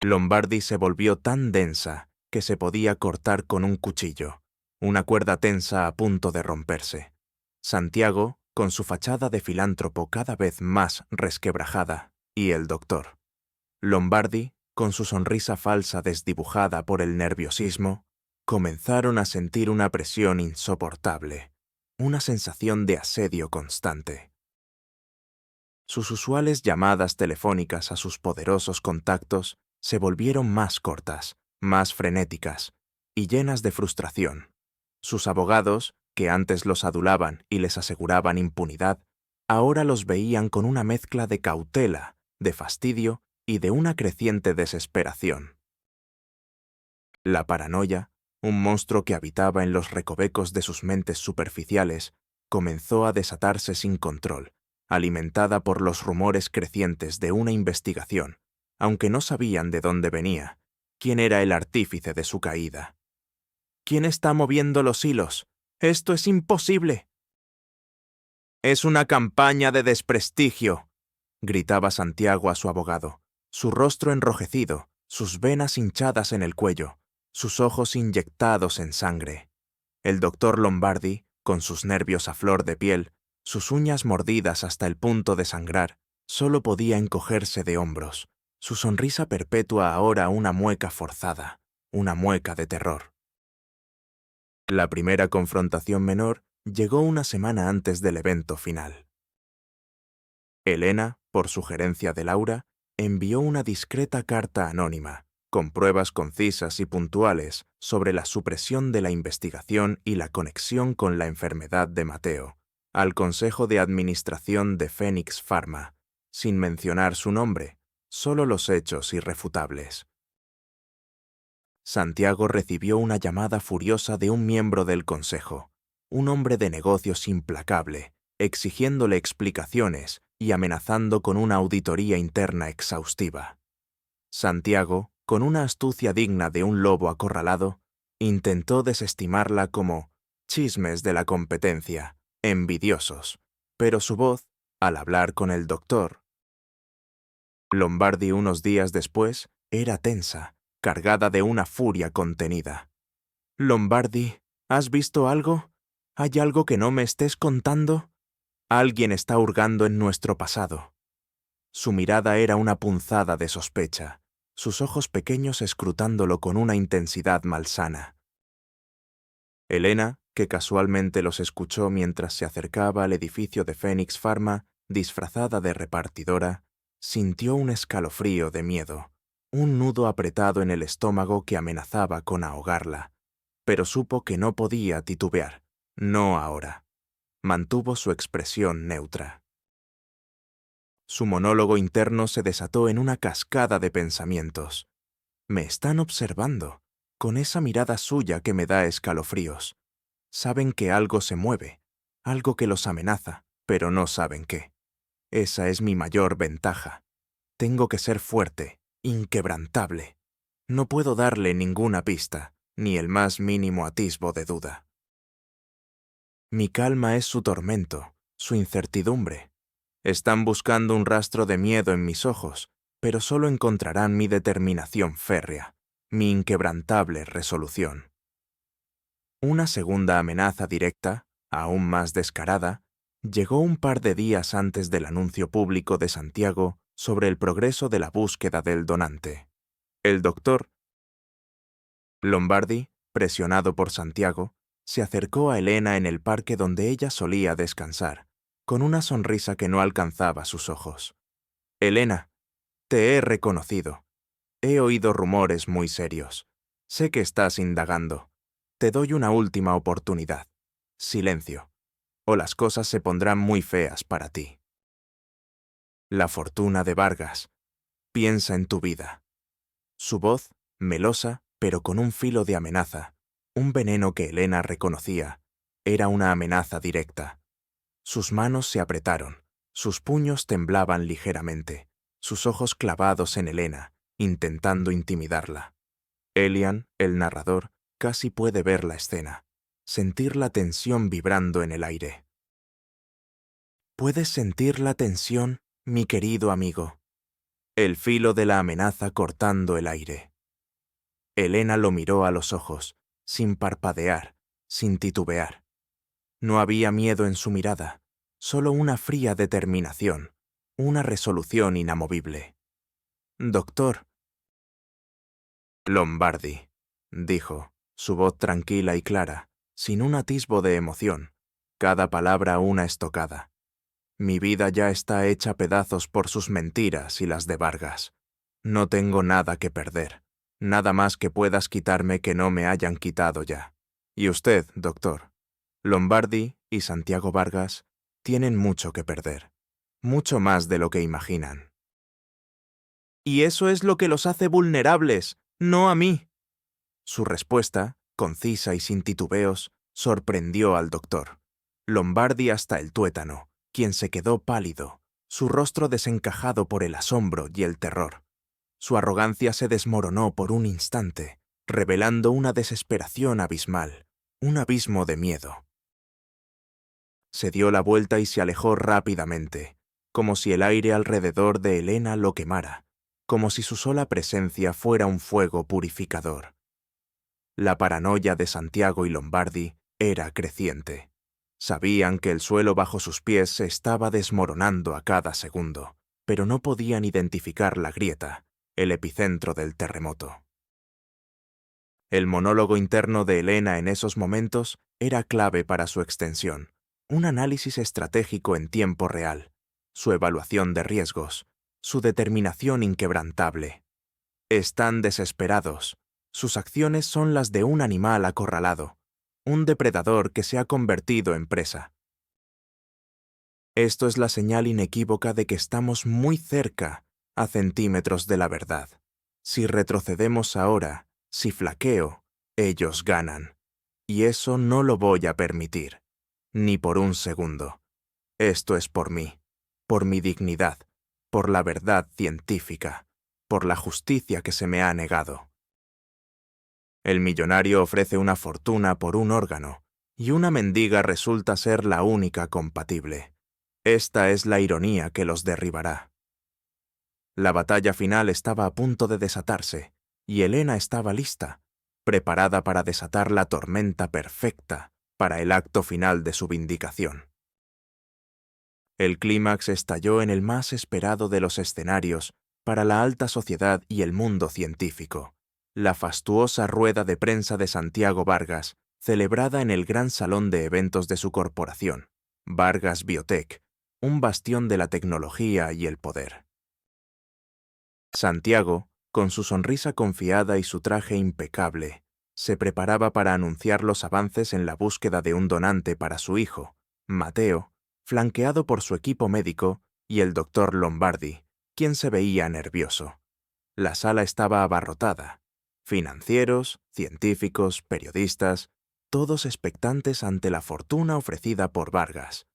Lombardi se volvió tan densa que se podía cortar con un cuchillo, una cuerda tensa a punto de romperse. Santiago, con su fachada de filántropo cada vez más resquebrajada, y el doctor Lombardi, con su sonrisa falsa desdibujada por el nerviosismo, comenzaron a sentir una presión insoportable, una sensación de asedio constante. Sus usuales llamadas telefónicas a sus poderosos contactos se volvieron más cortas, más frenéticas y llenas de frustración. Sus abogados, que antes los adulaban y les aseguraban impunidad, ahora los veían con una mezcla de cautela, de fastidio y de una creciente desesperación. La paranoia, un monstruo que habitaba en los recovecos de sus mentes superficiales, comenzó a desatarse sin control, alimentada por los rumores crecientes de una investigación, aunque no sabían de dónde venía, quién era el artífice de su caída. ¿Quién está moviendo los hilos? ¡Esto es imposible! «Es una campaña de desprestigio», gritaba Santiago a su abogado, su rostro enrojecido, sus venas hinchadas en el cuello, sus ojos inyectados en sangre. El doctor Lombardi, con sus nervios a flor de piel, sus uñas mordidas hasta el punto de sangrar, solo podía encogerse de hombros, su sonrisa perpetua ahora una mueca forzada, una mueca de terror. La primera confrontación menor llegó una semana antes del evento final. Elena, por sugerencia de Laura, envió una discreta carta anónima, con pruebas concisas y puntuales sobre la supresión de la investigación y la conexión con la enfermedad de Mateo, al Consejo de Administración de Phoenix Pharma, sin mencionar su nombre, solo los hechos irrefutables. Santiago recibió una llamada furiosa de un miembro del Consejo, un hombre de negocios implacable, exigiéndole explicaciones y amenazando con una auditoría interna exhaustiva. Santiago, con una astucia digna de un lobo acorralado, intentó desestimarla como chismes de la competencia, envidiosos, pero su voz, al hablar con el doctor Lombardi unos días después, era tensa, cargada de una furia contenida. «Lombardi, ¿has visto algo? ¿Hay algo que no me estés contando? Alguien está hurgando en nuestro pasado». Su mirada era una punzada de sospecha, sus ojos pequeños escrutándolo con una intensidad malsana. Elena, que casualmente los escuchó mientras se acercaba al edificio de Phoenix Pharma, disfrazada de repartidora, sintió un escalofrío de miedo, un nudo apretado en el estómago que amenazaba con ahogarla, pero supo que no podía titubear, no ahora. Mantuvo su expresión neutra. Su monólogo interno se desató en una cascada de pensamientos. Me están observando, con esa mirada suya que me da escalofríos. Saben que algo se mueve, algo que los amenaza, pero no saben qué. Esa es mi mayor ventaja. Tengo que ser fuerte, inquebrantable. No puedo darle ninguna pista, ni el más mínimo atisbo de duda. Mi calma es su tormento, su incertidumbre. Están buscando un rastro de miedo en mis ojos, pero solo encontrarán mi determinación férrea, mi inquebrantable resolución. Una segunda amenaza directa, aún más descarada, llegó un par de días antes del anuncio público de Santiago sobre el progreso de la búsqueda del donante. El doctor Lombardi, presionado por Santiago, se acercó a Elena en el parque donde ella solía descansar, con una sonrisa que no alcanzaba sus ojos. «Elena, te he reconocido. He oído rumores muy serios. Sé que estás indagando. Te doy una última oportunidad. Silencio, o las cosas se pondrán muy feas para ti. La fortuna de Vargas. Piensa en tu vida». Su voz, melosa, pero con un filo de amenaza, un veneno que Elena reconocía, era una amenaza directa. Sus manos se apretaron, sus puños temblaban ligeramente, sus ojos clavados en Elena, intentando intimidarla. Elian, el narrador, casi puede ver la escena, sentir la tensión vibrando en el aire. ¿Puedes sentir la tensión, mi querido amigo? El filo de la amenaza cortando el aire. Elena lo miró a los ojos, sin parpadear, sin titubear. No había miedo en su mirada, solo una fría determinación, una resolución inamovible. «Doctor». «Lombardi», dijo, su voz tranquila y clara, sin un atisbo de emoción, cada palabra una estocada. «Mi vida ya está hecha pedazos por sus mentiras y las de Vargas. No tengo nada que perder, nada más que puedas quitarme que no me hayan quitado ya. Y usted, doctor, Lombardi y Santiago Vargas tienen mucho que perder, mucho más de lo que imaginan». «Y eso es lo que los hace vulnerables, no a mí». Su respuesta, concisa y sin titubeos, sorprendió al doctor. Lombardi hasta el tuétano, quien se quedó pálido, su rostro desencajado por el asombro y el terror. Su arrogancia se desmoronó por un instante, revelando una desesperación abismal, un abismo de miedo. Se dio la vuelta y se alejó rápidamente, como si el aire alrededor de Elena lo quemara, como si su sola presencia fuera un fuego purificador. La paranoia de Santiago y Lombardi era creciente. Sabían que el suelo bajo sus pies se estaba desmoronando a cada segundo, pero no podían identificar la grieta, el epicentro del terremoto. El monólogo interno de Elena en esos momentos era clave para su extensión, un análisis estratégico en tiempo real, su evaluación de riesgos, su determinación inquebrantable. Están desesperados. Sus acciones son las de un animal acorralado, un depredador que se ha convertido en presa. Esto es la señal inequívoca de que estamos muy cerca, a centímetros de la verdad. Si retrocedemos ahora, si flaqueo, ellos ganan. Y eso no lo voy a permitir, ni por un segundo. Esto es por mí, por mi dignidad, por la verdad científica, por la justicia que se me ha negado. El millonario ofrece una fortuna por un órgano, y una mendiga resulta ser la única compatible. Esta es la ironía que los derribará. La batalla final estaba a punto de desatarse, y Elena estaba lista, preparada para desatar la tormenta perfecta para el acto final de su vindicación. El clímax estalló en el más esperado de los escenarios para la alta sociedad y el mundo científico, la fastuosa rueda de prensa de Santiago Vargas, celebrada en el gran salón de eventos de su corporación, Vargas Biotech, un bastión de la tecnología y el poder. Santiago, con su sonrisa confiada y su traje impecable, se preparaba para anunciar los avances en la búsqueda de un donante para su hijo, Mateo, flanqueado por su equipo médico y el doctor Lombardi, quien se veía nervioso. La sala estaba abarrotada. Financieros, científicos, periodistas, todos expectantes ante la fortuna ofrecida por Vargas.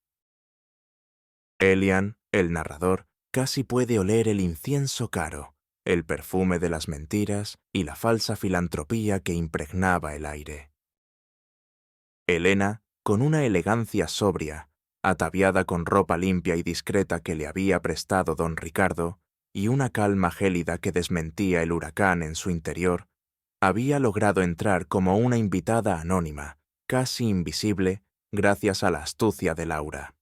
Elian, el narrador, casi puede oler el incienso caro, el perfume de las mentiras y la falsa filantropía que impregnaba el aire. Elena, con una elegancia sobria, ataviada con ropa limpia y discreta que le había prestado don Ricardo, y una calma gélida que desmentía el huracán en su interior, había logrado entrar como una invitada anónima, casi invisible, gracias a la astucia de Laura.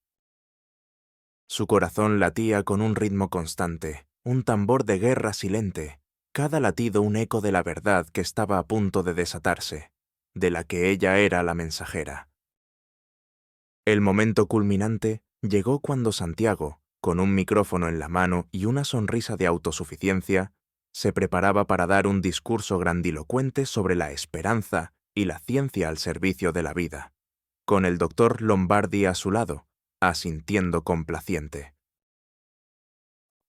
Su corazón latía con un ritmo constante, un tambor de guerra silente, cada latido un eco de la verdad que estaba a punto de desatarse, de la que ella era la mensajera. El momento culminante llegó cuando Santiago, con un micrófono en la mano y una sonrisa de autosuficiencia, se preparaba para dar un discurso grandilocuente sobre la esperanza y la ciencia al servicio de la vida, con el doctor Lombardi a su lado, asintiendo complaciente.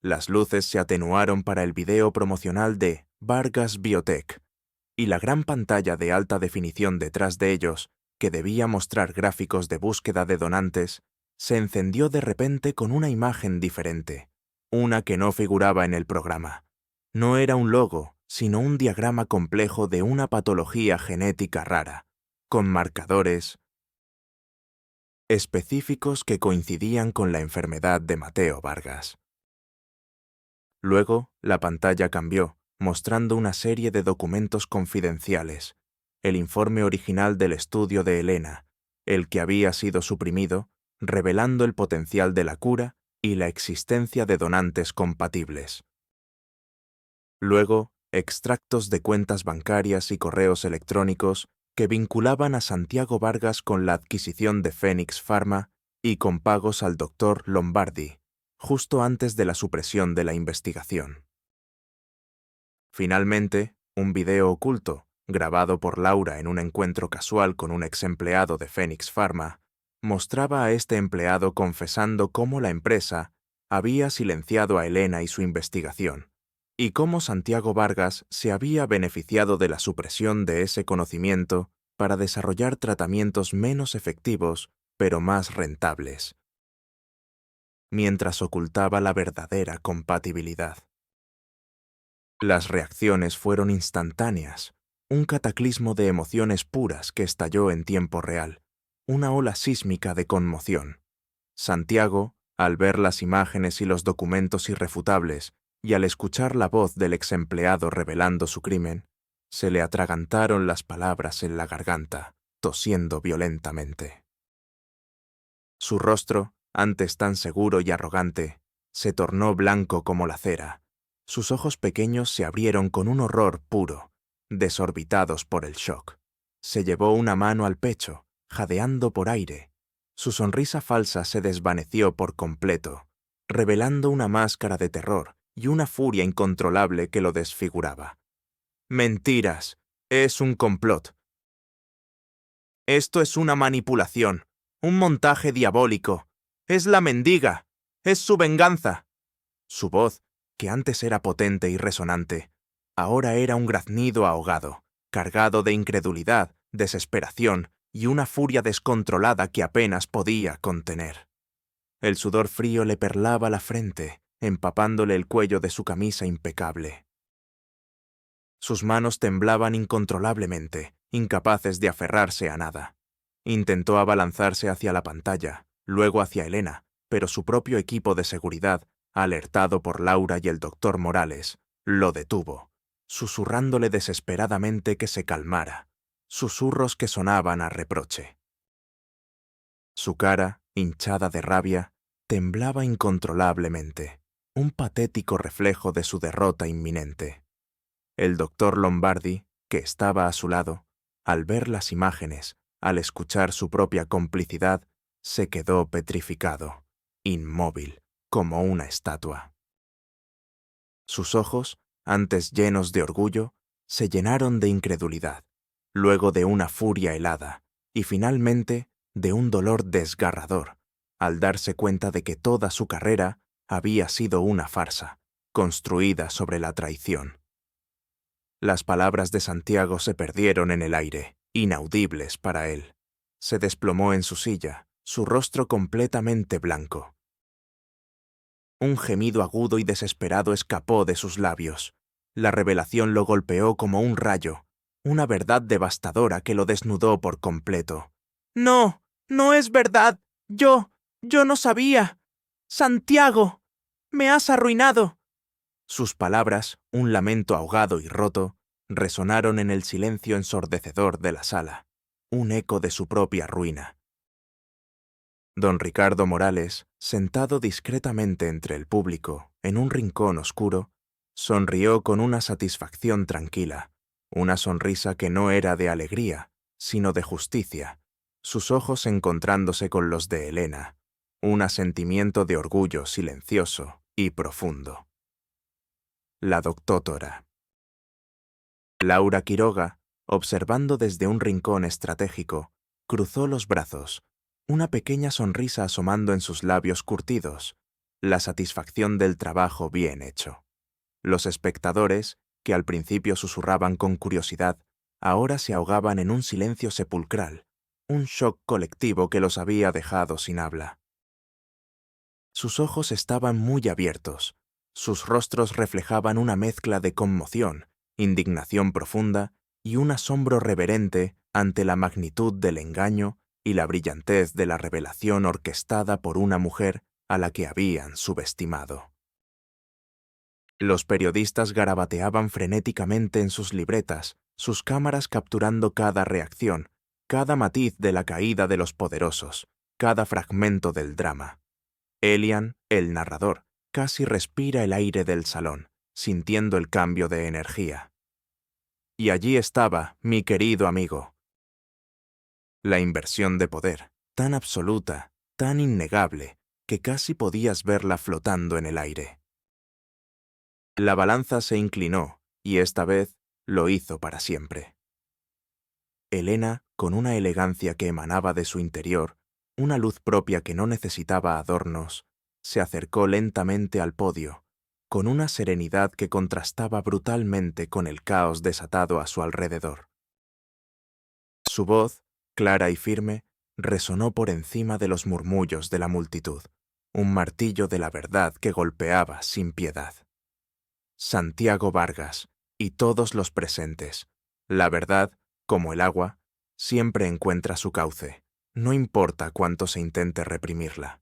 Las luces se atenuaron para el video promocional de Vargas Biotech, y la gran pantalla de alta definición detrás de ellos, que debía mostrar gráficos de búsqueda de donantes, se encendió de repente con una imagen diferente, una que no figuraba en el programa. No era un logo, sino un diagrama complejo de una patología genética rara, con marcadores específicos que coincidían con la enfermedad de Mateo Vargas. Luego, la pantalla cambió, mostrando una serie de documentos confidenciales, el informe original del estudio de Elena, el que había sido suprimido, revelando el potencial de la cura y la existencia de donantes compatibles. Luego, extractos de cuentas bancarias y correos electrónicos que vinculaban a Santiago Vargas con la adquisición de Phoenix Pharma y con pagos al doctor Lombardi, justo antes de la supresión de la investigación. Finalmente, un video oculto, grabado por Laura en un encuentro casual con un ex empleado de Phoenix Pharma, mostraba a este empleado confesando cómo la empresa había silenciado a Elena y su investigación, y cómo Santiago Vargas se había beneficiado de la supresión de ese conocimiento para desarrollar tratamientos menos efectivos, pero más rentables, mientras ocultaba la verdadera compatibilidad. Las reacciones fueron instantáneas, un cataclismo de emociones puras que estalló en tiempo real, una ola sísmica de conmoción. Santiago, al ver las imágenes y los documentos irrefutables, y al escuchar la voz del ex empleado revelando su crimen, se le atragantaron las palabras en la garganta, tosiendo violentamente. Su rostro, antes tan seguro y arrogante, se tornó blanco como la cera. Sus ojos pequeños se abrieron con un horror puro, desorbitados por el shock. Se llevó una mano al pecho, jadeando por aire. Su sonrisa falsa se desvaneció por completo, revelando una máscara de terror y una furia incontrolable que lo desfiguraba. «Mentiras. Es un complot. Esto es una manipulación, un montaje diabólico. Es la mendiga. Es su venganza». Su voz, que antes era potente y resonante, ahora era un graznido ahogado, cargado de incredulidad, desesperación y una furia descontrolada que apenas podía contener. El sudor frío le perlaba la frente, empapándole el cuello de su camisa impecable. Sus manos temblaban incontrolablemente, incapaces de aferrarse a nada. Intentó abalanzarse hacia la pantalla, luego hacia Elena, pero su propio equipo de seguridad, alertado por Laura y el doctor Morales, lo detuvo, susurrándole desesperadamente que se calmara, susurros que sonaban a reproche. Su cara, hinchada de rabia, temblaba incontrolablemente, un patético reflejo de su derrota inminente. El doctor Lombardi, que estaba a su lado, al ver las imágenes, al escuchar su propia complicidad, se quedó petrificado, inmóvil, como una estatua. Sus ojos, antes llenos de orgullo, se llenaron de incredulidad, luego de una furia helada, y finalmente de un dolor desgarrador, al darse cuenta de que toda su carrera había sido una farsa, construida sobre la traición. Las palabras de Santiago se perdieron en el aire, inaudibles para él. Se desplomó en su silla, su rostro completamente blanco. Un gemido agudo y desesperado escapó de sus labios. La revelación lo golpeó como un rayo, una verdad devastadora que lo desnudó por completo. «No, no es verdad. Yo no sabía. Santiago, me has arruinado». Sus palabras, un lamento ahogado y roto, resonaron en el silencio ensordecedor de la sala, un eco de su propia ruina. Don Ricardo Morales, sentado discretamente entre el público, en un rincón oscuro, sonrió con una satisfacción tranquila, una sonrisa que no era de alegría, sino de justicia, sus ojos encontrándose con los de Elena, un asentimiento de orgullo silencioso y profundo. La doctora. Laura Quiroga, observando desde un rincón estratégico, cruzó los brazos, una pequeña sonrisa asomando en sus labios curtidos, la satisfacción del trabajo bien hecho. Los espectadores, que al principio susurraban con curiosidad, ahora se ahogaban en un silencio sepulcral, un shock colectivo que los había dejado sin habla. Sus ojos estaban muy abiertos, sus rostros reflejaban una mezcla de conmoción, indignación profunda y un asombro reverente ante la magnitud del engaño y la brillantez de la revelación orquestada por una mujer a la que habían subestimado. Los periodistas garabateaban frenéticamente en sus libretas, sus cámaras capturando cada reacción, cada matiz de la caída de los poderosos, cada fragmento del drama. Elian, el narrador, casi respira el aire del salón, sintiendo el cambio de energía. Y allí estaba, mi querido amigo. La inversión de poder, tan absoluta, tan innegable, que casi podías verla flotando en el aire. La balanza se inclinó, y esta vez lo hizo para siempre. Helena, con una elegancia que emanaba de su interior, una luz propia que no necesitaba adornos, se acercó lentamente al podio, con una serenidad que contrastaba brutalmente con el caos desatado a su alrededor. Su voz, clara y firme, resonó por encima de los murmullos de la multitud, un martillo de la verdad que golpeaba sin piedad. Santiago Vargas y todos los presentes, la verdad, como el agua, siempre encuentra su cauce, no importa cuánto se intente reprimirla.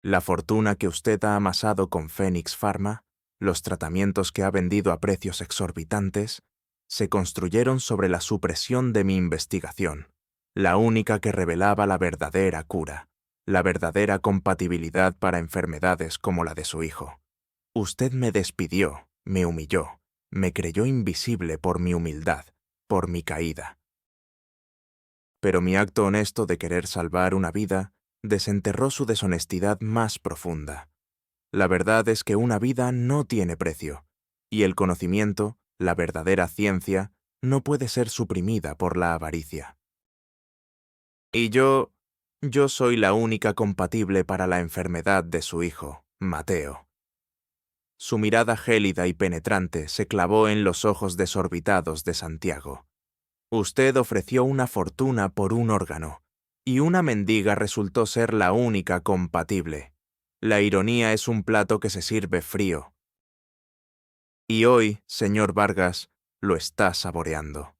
La fortuna que usted ha amasado con Phoenix Pharma, los tratamientos que ha vendido a precios exorbitantes, se construyeron sobre la supresión de mi investigación, la única que revelaba la verdadera cura, la verdadera compatibilidad para enfermedades como la de su hijo. Usted me despidió, me humilló, me creyó invisible por mi humildad, por mi caída. Pero mi acto honesto de querer salvar una vida desenterró su deshonestidad más profunda. La verdad es que una vida no tiene precio, y el conocimiento, la verdadera ciencia, no puede ser suprimida por la avaricia. Y yo soy la única compatible para la enfermedad de su hijo, Mateo. Su mirada gélida y penetrante se clavó en los ojos desorbitados de Santiago. Usted ofreció una fortuna por un órgano, y una mendiga resultó ser la única compatible. La ironía es un plato que se sirve frío. Y hoy, señor Vargas, lo está saboreando.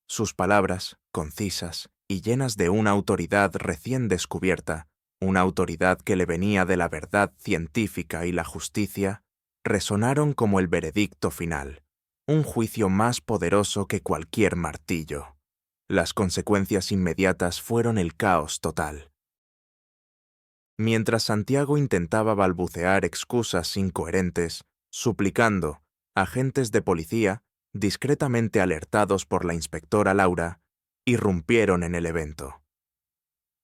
Sus palabras, concisas y llenas de una autoridad recién descubierta, una autoridad que le venía de la verdad científica y la justicia, resonaron como el veredicto final, un juicio más poderoso que cualquier martillo. Las consecuencias inmediatas fueron el caos total. Mientras Santiago intentaba balbucear excusas incoherentes, suplicando, agentes de policía, discretamente alertados por la inspectora Laura, irrumpieron en el evento.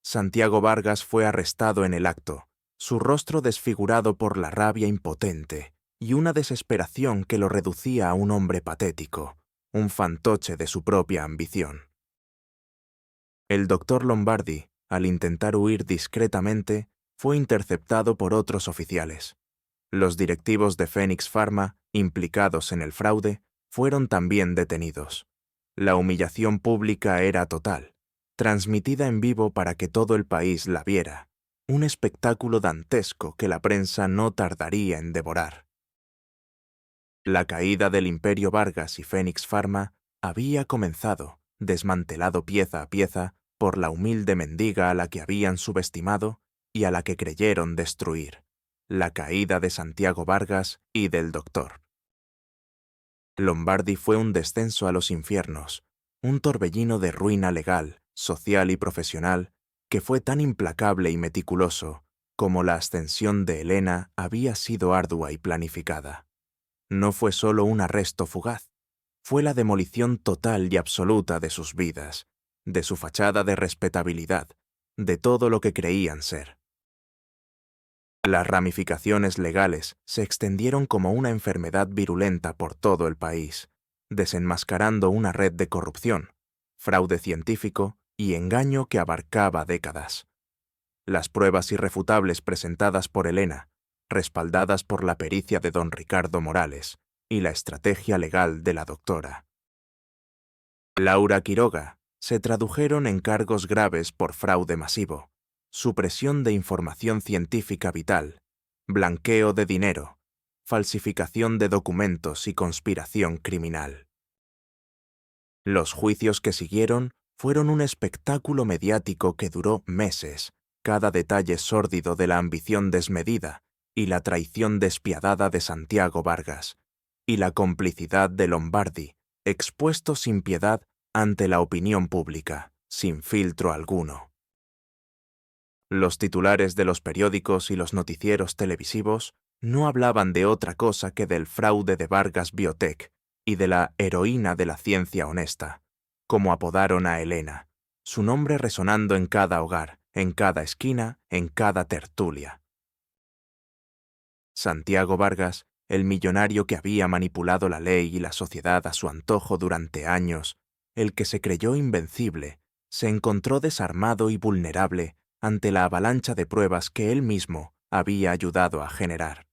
Santiago Vargas fue arrestado en el acto, su rostro desfigurado por la rabia impotente y una desesperación que lo reducía a un hombre patético, un fantoche de su propia ambición. El doctor Lombardi, al intentar huir discretamente, fue interceptado por otros oficiales. Los directivos de Phoenix Pharma, implicados en el fraude, fueron también detenidos. La humillación pública era total, transmitida en vivo para que todo el país la viera, un espectáculo dantesco que la prensa no tardaría en devorar. La caída del Imperio Vargas y Phoenix Pharma había comenzado, desmantelado pieza a pieza por la humilde mendiga a la que habían subestimado y a la que creyeron destruir, la caída de Santiago Vargas y del doctor. Lombardi fue un descenso a los infiernos, un torbellino de ruina legal, social y profesional que fue tan implacable y meticuloso como la ascensión de Helena había sido ardua y planificada. No fue solo un arresto fugaz, fue la demolición total y absoluta de sus vidas, de su fachada de respetabilidad, de todo lo que creían ser. Las ramificaciones legales se extendieron como una enfermedad virulenta por todo el país, desenmascarando una red de corrupción, fraude científico y engaño que abarcaba décadas. Las pruebas irrefutables presentadas por Helena, respaldadas por la pericia de don Ricardo Morales y la estrategia legal de la doctora Laura Quiroga, se tradujeron en cargos graves por fraude masivo, supresión de información científica vital, blanqueo de dinero, falsificación de documentos y conspiración criminal. Los juicios que siguieron fueron un espectáculo mediático que duró meses, cada detalle sórdido de la ambición desmedida y la traición despiadada de Santiago Vargas, y la complicidad de Lombardi, expuesto sin piedad ante la opinión pública, sin filtro alguno. Los titulares de los periódicos y los noticieros televisivos no hablaban de otra cosa que del fraude de Vargas Biotech y de la heroína de la ciencia honesta, como apodaron a Elena, su nombre resonando en cada hogar, en cada esquina, en cada tertulia. Santiago Vargas, el millonario que había manipulado la ley y la sociedad a su antojo durante años, el que se creyó invencible, se encontró desarmado y vulnerable ante la avalancha de pruebas que él mismo había ayudado a generar.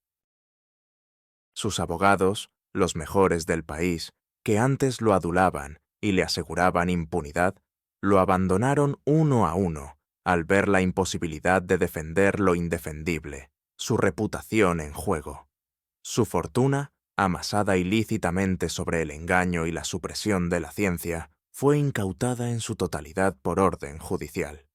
Sus abogados, los mejores del país, que antes lo adulaban y le aseguraban impunidad, lo abandonaron uno a uno al ver la imposibilidad de defender lo indefendible, su reputación en juego. Su fortuna, amasada ilícitamente sobre el engaño y la supresión de la ciencia, fue incautada en su totalidad por orden judicial.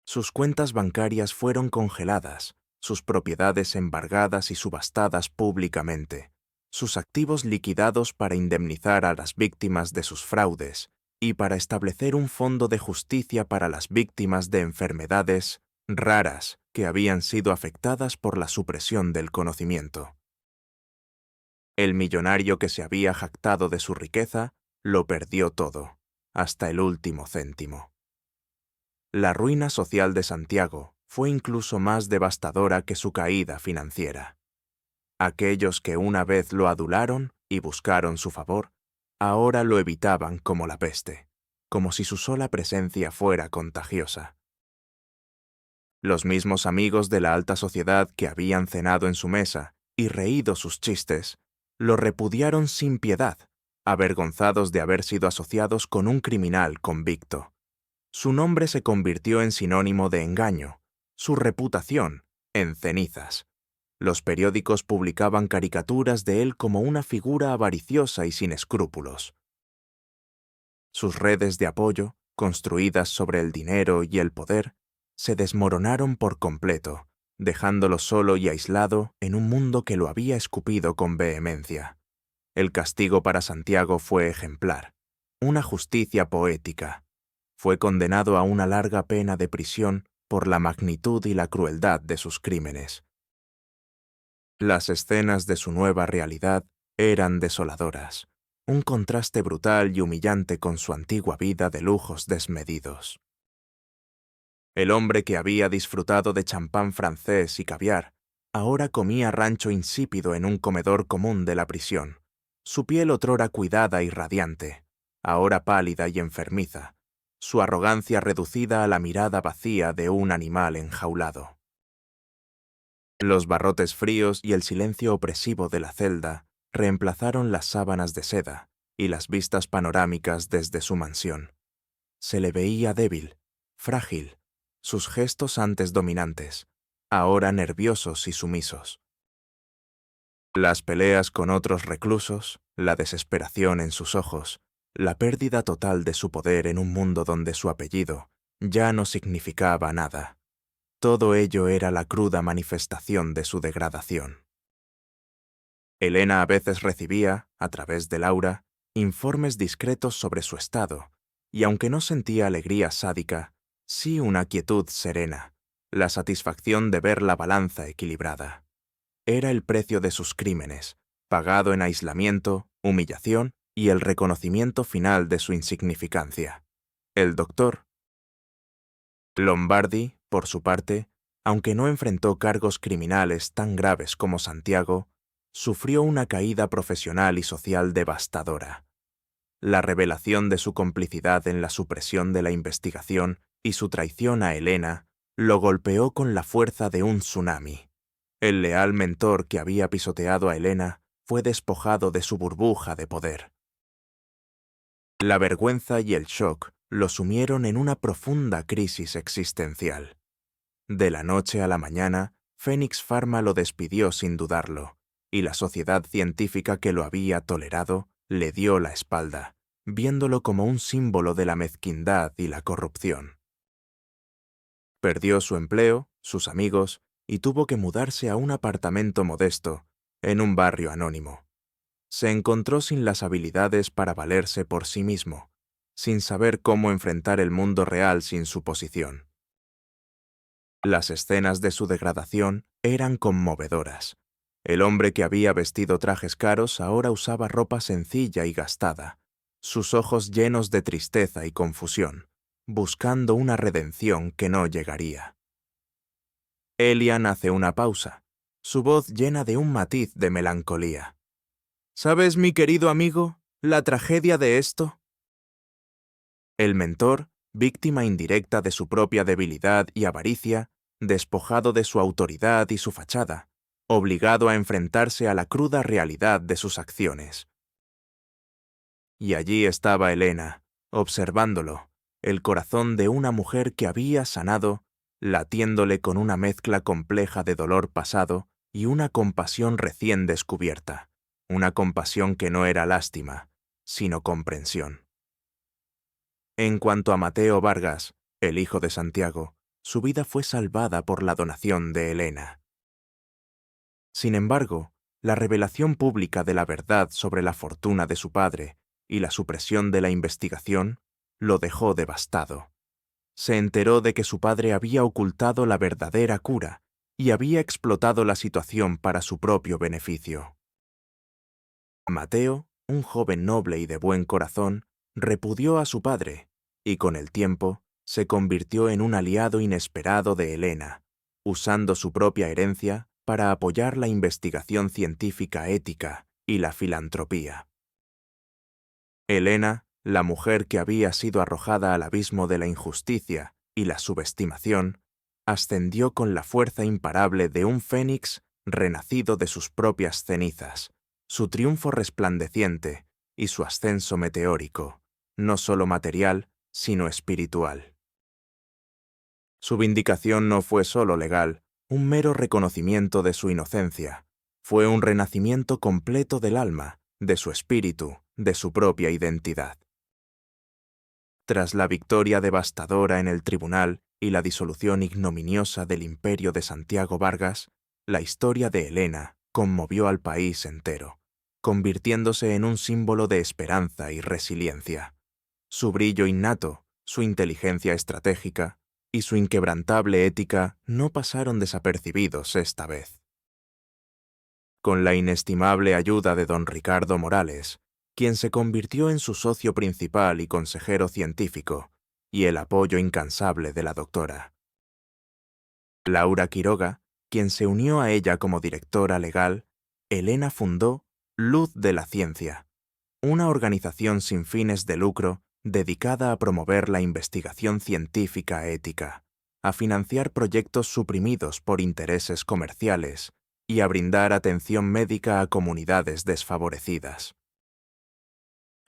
Sus cuentas bancarias fueron congeladas, sus propiedades embargadas y subastadas públicamente, sus activos liquidados para indemnizar a las víctimas de sus fraudes y para establecer un fondo de justicia para las víctimas de enfermedades raras que habían sido afectadas por la supresión del conocimiento. El millonario que se había jactado de su riqueza lo perdió todo, hasta el último céntimo. La ruina social de Santiago fue incluso más devastadora que su caída financiera. Aquellos que una vez lo adularon y buscaron su favor, ahora lo evitaban como la peste, como si su sola presencia fuera contagiosa. Los mismos amigos de la alta sociedad que habían cenado en su mesa y reído sus chistes, lo repudiaron sin piedad, avergonzados de haber sido asociados con un criminal convicto. Su nombre se convirtió en sinónimo de engaño, su reputación en cenizas. Los periódicos publicaban caricaturas de él como una figura avariciosa y sin escrúpulos. Sus redes de apoyo, construidas sobre el dinero y el poder, se desmoronaron por completo, dejándolo solo y aislado en un mundo que lo había escupido con vehemencia. El castigo para Santiago fue ejemplar, una justicia poética. Fue condenado a una larga pena de prisión por la magnitud y la crueldad de sus crímenes. Las escenas de su nueva realidad eran desoladoras, un contraste brutal y humillante con su antigua vida de lujos desmedidos. El hombre que había disfrutado de champán francés y caviar, ahora comía rancho insípido en un comedor común de la prisión. Su piel otrora cuidada y radiante, ahora pálida y enfermiza, su arrogancia reducida a la mirada vacía de un animal enjaulado. Los barrotes fríos y el silencio opresivo de la celda reemplazaron las sábanas de seda y las vistas panorámicas desde su mansión. Se le veía débil, frágil, sus gestos antes dominantes, ahora nerviosos y sumisos. Las peleas con otros reclusos, la desesperación en sus ojos, la pérdida total de su poder en un mundo donde su apellido ya no significaba nada. Todo ello era la cruda manifestación de su degradación. Elena a veces recibía, a través de Laura, informes discretos sobre su estado, y aunque no sentía alegría sádica, sí una quietud serena, la satisfacción de ver la balanza equilibrada. Era el precio de sus crímenes, pagado en aislamiento, humillación y el reconocimiento final de su insignificancia. El doctor Lombardi, por su parte, aunque no enfrentó cargos criminales tan graves como Santiago, sufrió una caída profesional y social devastadora. La revelación de su complicidad en la supresión de la investigación y su traición a Elena lo golpeó con la fuerza de un tsunami. El leal mentor que había pisoteado a Elena fue despojado de su burbuja de poder. La vergüenza y el shock lo sumieron en una profunda crisis existencial. De la noche a la mañana, Phoenix Pharma lo despidió sin dudarlo, y la sociedad científica que lo había tolerado le dio la espalda, viéndolo como un símbolo de la mezquindad y la corrupción. Perdió su empleo, sus amigos, y tuvo que mudarse a un apartamento modesto, en un barrio anónimo. Se encontró sin las habilidades para valerse por sí mismo, sin saber cómo enfrentar el mundo real sin su posición. Las escenas de su degradación eran conmovedoras. El hombre que había vestido trajes caros ahora usaba ropa sencilla y gastada, sus ojos llenos de tristeza y confusión, buscando una redención que no llegaría. Elian hace una pausa, su voz llena de un matiz de melancolía. ¿Sabes, mi querido amigo, la tragedia de esto? El mentor, víctima indirecta de su propia debilidad y avaricia, despojado de su autoridad y su fachada, obligado a enfrentarse a la cruda realidad de sus acciones. Y allí estaba Helena, observándolo, el corazón de una mujer que había sanado, latiéndole con una mezcla compleja de dolor pasado y una compasión recién descubierta, una compasión que no era lástima, sino comprensión. En cuanto a Mateo Vargas, el hijo de Santiago, su vida fue salvada por la donación de Helena. Sin embargo, la revelación pública de la verdad sobre la fortuna de su padre y la supresión de la investigación lo dejó devastado. Se enteró de que su padre había ocultado la verdadera cura y había explotado la situación para su propio beneficio. Mateo, un joven noble y de buen corazón, repudió a su padre y con el tiempo se convirtió en un aliado inesperado de Helena, usando su propia herencia para apoyar la investigación científica ética y la filantropía. Helena, la mujer que había sido arrojada al abismo de la injusticia y la subestimación, ascendió con la fuerza imparable de un fénix renacido de sus propias cenizas, su triunfo resplandeciente y su ascenso meteórico, no solo material, sino espiritual. Su vindicación no fue solo legal, un mero reconocimiento de su inocencia, fue un renacimiento completo del alma, de su espíritu, de su propia identidad. Tras la victoria devastadora en el tribunal y la disolución ignominiosa del imperio de Santiago Vargas, la historia de Helena conmovió al país entero, convirtiéndose en un símbolo de esperanza y resiliencia. Su brillo innato, su inteligencia estratégica y su inquebrantable ética no pasaron desapercibidos esta vez. Con la inestimable ayuda de don Ricardo Morales, quien se convirtió en su socio principal y consejero científico, y el apoyo incansable de la doctora Laura Quiroga, quien se unió a ella como directora legal, Helena fundó Luz de la Ciencia, una organización sin fines de lucro dedicada a promover la investigación científica ética, a financiar proyectos suprimidos por intereses comerciales y a brindar atención médica a comunidades desfavorecidas.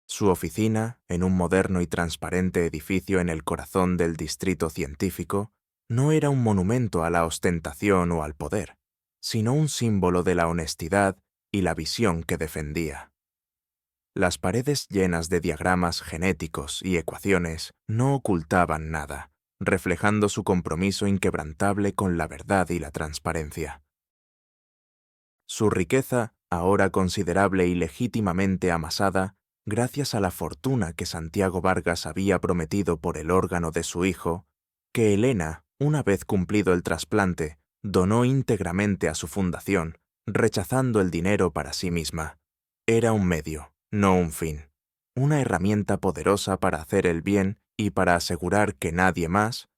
Su oficina, en un moderno y transparente edificio en el corazón del distrito científico, no era un monumento a la ostentación o al poder, sino un símbolo de la honestidad y la visión que defendía. Las paredes llenas de diagramas genéticos y ecuaciones no ocultaban nada, reflejando su compromiso inquebrantable con la verdad y la transparencia. Su riqueza, ahora considerable y legítimamente amasada, gracias a la fortuna que Santiago Vargas había prometido por el órgano de su hijo, que Helena, una vez cumplido el trasplante, donó íntegramente a su fundación, rechazando el dinero para sí misma. Era un medio, no un fin, una herramienta poderosa para hacer el bien y para asegurar que nadie más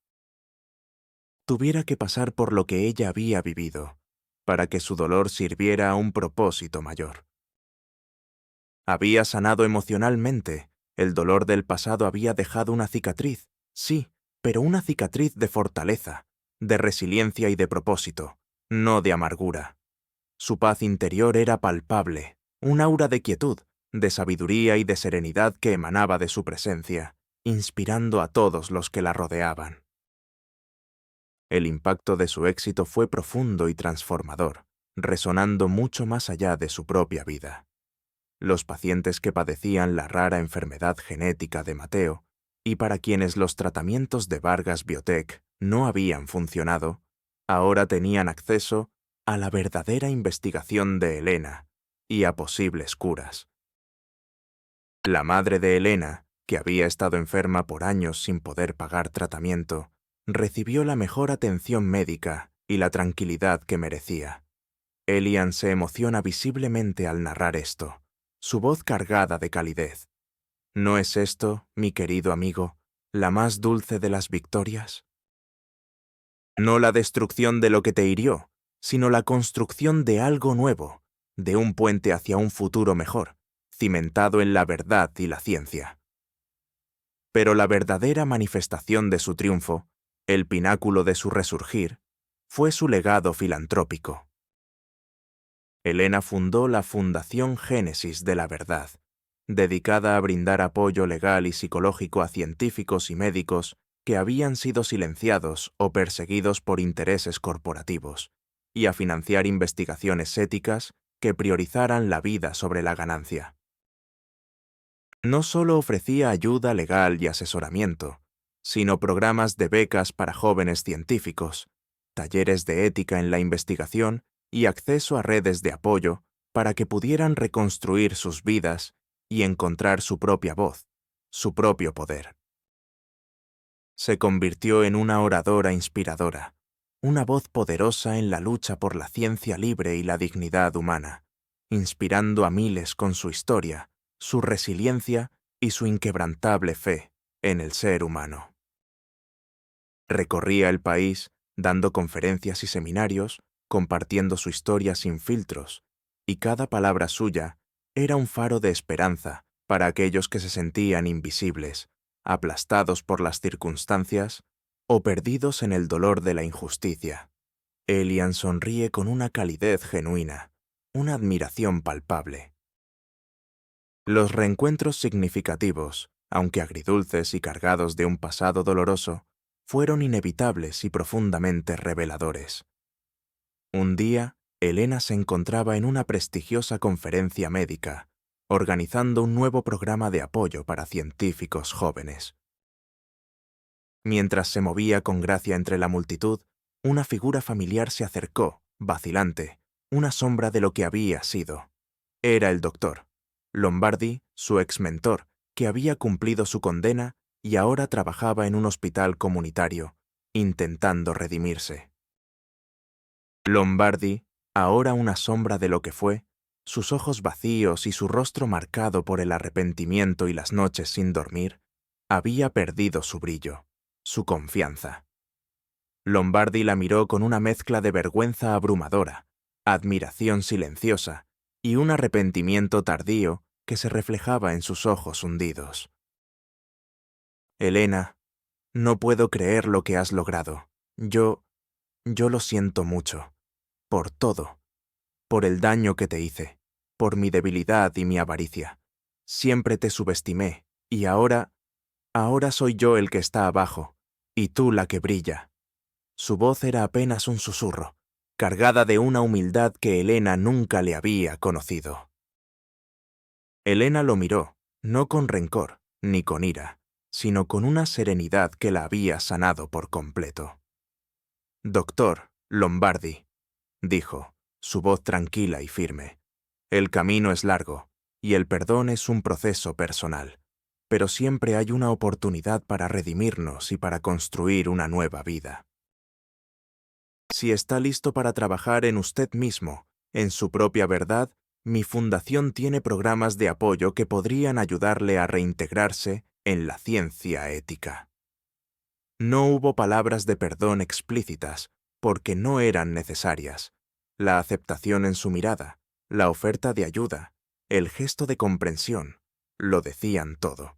tuviera que pasar por lo que ella había vivido, para que su dolor sirviera a un propósito mayor. Había sanado emocionalmente, el dolor del pasado había dejado una cicatriz, sí, pero una cicatriz de fortaleza, de resiliencia y de propósito, no de amargura. Su paz interior era palpable, un aura de quietud, de sabiduría y de serenidad que emanaba de su presencia, inspirando a todos los que la rodeaban. El impacto de su éxito fue profundo y transformador, resonando mucho más allá de su propia vida. Los pacientes que padecían la rara enfermedad genética de Mateo, y para quienes los tratamientos de Vargas Biotech no habían funcionado, ahora tenían acceso a la verdadera investigación de Elena y a posibles curas. La madre de Elena, que había estado enferma por años sin poder pagar tratamiento, recibió la mejor atención médica y la tranquilidad que merecía. Elian se emociona visiblemente al narrar esto, su voz cargada de calidez. ¿No es esto, mi querido amigo, la más dulce de las victorias? No la destrucción de lo que te hirió, sino la construcción de algo nuevo, de un puente hacia un futuro mejor, cimentado en la verdad y la ciencia. Pero la verdadera manifestación de su triunfo, el pináculo de su resurgir, fue su legado filantrópico. Elena fundó la Fundación Génesis de la Verdad, dedicada a brindar apoyo legal y psicológico a científicos y médicos que habían sido silenciados o perseguidos por intereses corporativos, y a financiar investigaciones éticas que priorizaran la vida sobre la ganancia. No solo ofrecía ayuda legal y asesoramiento, sino programas de becas para jóvenes científicos, talleres de ética en la investigación y acceso a redes de apoyo para que pudieran reconstruir sus vidas y encontrar su propia voz, su propio poder. Se convirtió en una oradora inspiradora, una voz poderosa en la lucha por la ciencia libre y la dignidad humana, inspirando a miles con su historia, su resiliencia y su inquebrantable fe en el ser humano. Recorría el país dando conferencias y seminarios, compartiendo su historia sin filtros, y cada palabra suya era un faro de esperanza para aquellos que se sentían invisibles, aplastados por las circunstancias o perdidos en el dolor de la injusticia. Elian sonríe con una calidez genuina, una admiración palpable. Los reencuentros significativos, aunque agridulces y cargados de un pasado doloroso, fueron inevitables y profundamente reveladores. Un día, Elena se encontraba en una prestigiosa conferencia médica, organizando un nuevo programa de apoyo para científicos jóvenes. Mientras se movía con gracia entre la multitud, una figura familiar se acercó, vacilante, una sombra de lo que había sido. Era el doctor Lombardi, su ex-mentor, que había cumplido su condena y ahora trabajaba en un hospital comunitario, intentando redimirse. Lombardi, ahora una sombra de lo que fue, sus ojos vacíos y su rostro marcado por el arrepentimiento y las noches sin dormir, había perdido su brillo, su confianza. Lombardi la miró con una mezcla de vergüenza abrumadora, admiración silenciosa y un arrepentimiento tardío que se reflejaba en sus ojos hundidos. Elena, no puedo creer lo que has logrado. Yo lo siento mucho. Por todo. Por el daño que te hice. Por mi debilidad y mi avaricia. Siempre te subestimé, y ahora soy yo el que está abajo, y tú la que brilla. Su voz era apenas un susurro, cargada de una humildad que Elena nunca le había conocido. Elena lo miró, no con rencor, ni con ira, sino con una serenidad que la había sanado por completo. Doctor Lombardi, dijo, su voz tranquila y firme, el camino es largo, y el perdón es un proceso personal, pero siempre hay una oportunidad para redimirnos y para construir una nueva vida. Si está listo para trabajar en usted mismo, en su propia verdad, mi fundación tiene programas de apoyo que podrían ayudarle a reintegrarse en la ciencia ética. No hubo palabras de perdón explícitas, porque no eran necesarias. La aceptación en su mirada, la oferta de ayuda, el gesto de comprensión, lo decían todo.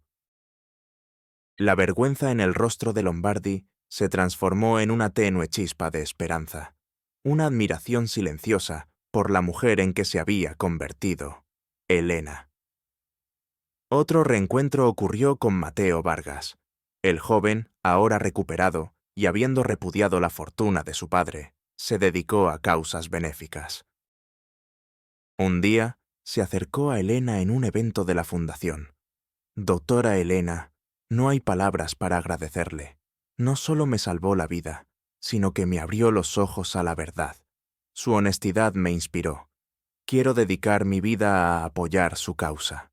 La vergüenza en el rostro de Lombardi se transformó en una tenue chispa de esperanza, una admiración silenciosa por la mujer en que se había convertido, Elena. Otro reencuentro ocurrió con Mateo Vargas. El joven, ahora recuperado y habiendo repudiado la fortuna de su padre, se dedicó a causas benéficas. Un día, se acercó a Elena en un evento de la fundación. Doctora Elena, no hay palabras para agradecerle. No solo me salvó la vida, sino que me abrió los ojos a la verdad. Su honestidad me inspiró. Quiero dedicar mi vida a apoyar su causa.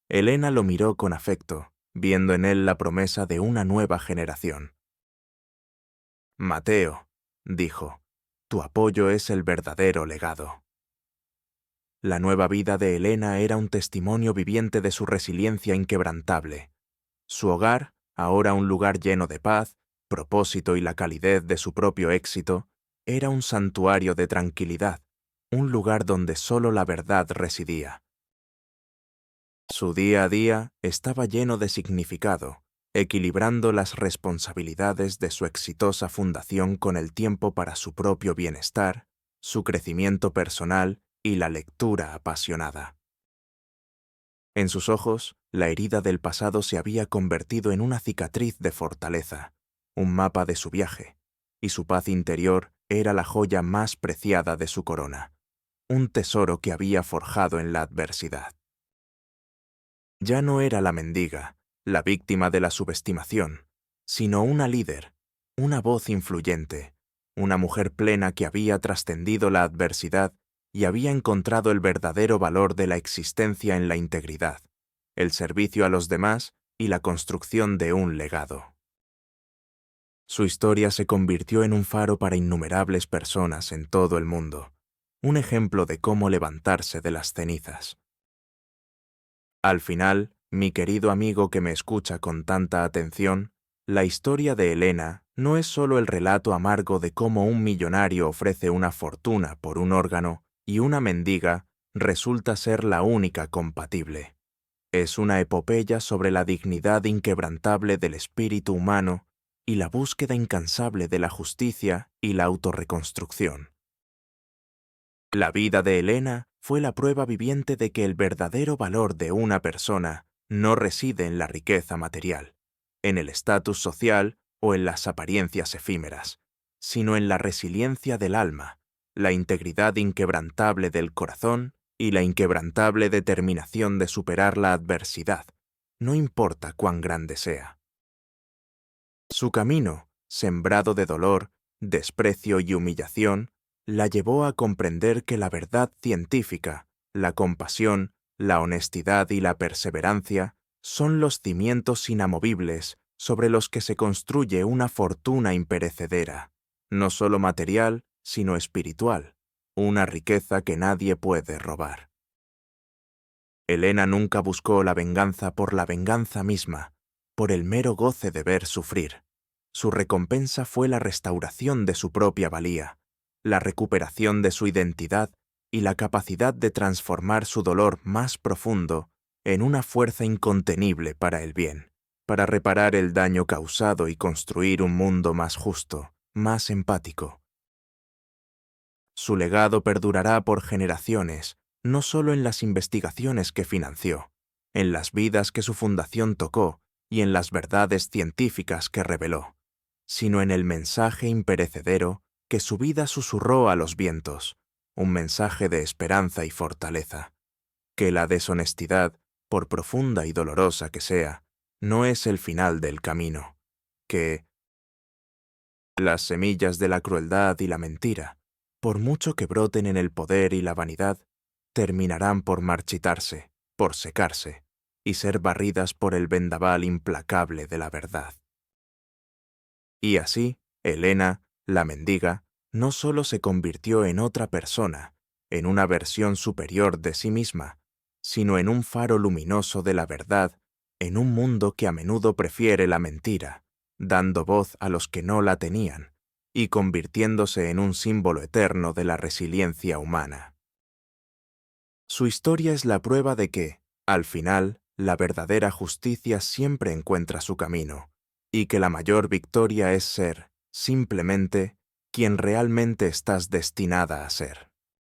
Elena lo miró con afecto, viendo en él la promesa de una nueva generación. Mateo, dijo, tu apoyo es el verdadero legado. La nueva vida de Elena era un testimonio viviente de su resiliencia inquebrantable. Su hogar, ahora un lugar lleno de paz, propósito y la calidez de su propio éxito, era un santuario de tranquilidad, un lugar donde solo la verdad residía. Su día a día estaba lleno de significado, equilibrando las responsabilidades de su exitosa fundación con el tiempo para su propio bienestar, su crecimiento personal y la lectura apasionada. En sus ojos, la herida del pasado se había convertido en una cicatriz de fortaleza, un mapa de su viaje, y su paz interior era la joya más preciada de su corona, un tesoro que había forjado en la adversidad. Ya no era la mendiga, la víctima de la subestimación, sino una líder, una voz influyente, una mujer plena que había trascendido la adversidad y había encontrado el verdadero valor de la existencia en la integridad, el servicio a los demás y la construcción de un legado. Su historia se convirtió en un faro para innumerables personas en todo el mundo, un ejemplo de cómo levantarse de las cenizas. Al final, mi querido amigo que me escucha con tanta atención, la historia de Elena no es solo el relato amargo de cómo un millonario ofrece una fortuna por un órgano y una mendiga resulta ser la única compatible. Es una epopeya sobre la dignidad inquebrantable del espíritu humano y la búsqueda incansable de la justicia y la autorreconstrucción. La vida de Elena fue la prueba viviente de que el verdadero valor de una persona no reside en la riqueza material, en el estatus social o en las apariencias efímeras, sino en la resiliencia del alma, la integridad inquebrantable del corazón y la inquebrantable determinación de superar la adversidad, no importa cuán grande sea. Su camino, sembrado de dolor, desprecio y humillación, la llevó a comprender que la verdad científica, la compasión, la honestidad y la perseverancia son los cimientos inamovibles sobre los que se construye una fortuna imperecedera, no solo material, sino espiritual, una riqueza que nadie puede robar. Elena nunca buscó la venganza por la venganza misma, por el mero goce de ver sufrir. Su recompensa fue la restauración de su propia valía, la recuperación de su identidad y la capacidad de transformar su dolor más profundo en una fuerza incontenible para el bien, para reparar el daño causado y construir un mundo más justo, más empático. Su legado perdurará por generaciones, no solo en las investigaciones que financió, en las vidas que su fundación tocó y en las verdades científicas que reveló, sino en el mensaje imperecedero que su vida susurró a los vientos, un mensaje de esperanza y fortaleza, que la deshonestidad, por profunda y dolorosa que sea, no es el final del camino, que las semillas de la crueldad y la mentira, por mucho que broten en el poder y la vanidad, terminarán por marchitarse, por secarse, y ser barridas por el vendaval implacable de la verdad. Y así, Elena, la mendiga, no solo se convirtió en otra persona, en una versión superior de sí misma, sino en un faro luminoso de la verdad, en un mundo que a menudo prefiere la mentira, dando voz a los que no la tenían, y convirtiéndose en un símbolo eterno de la resiliencia humana. Su historia es la prueba de que, al final, la verdadera justicia siempre encuentra su camino, y que la mayor victoria es ser, simplemente, quien realmente estás destinada a ser.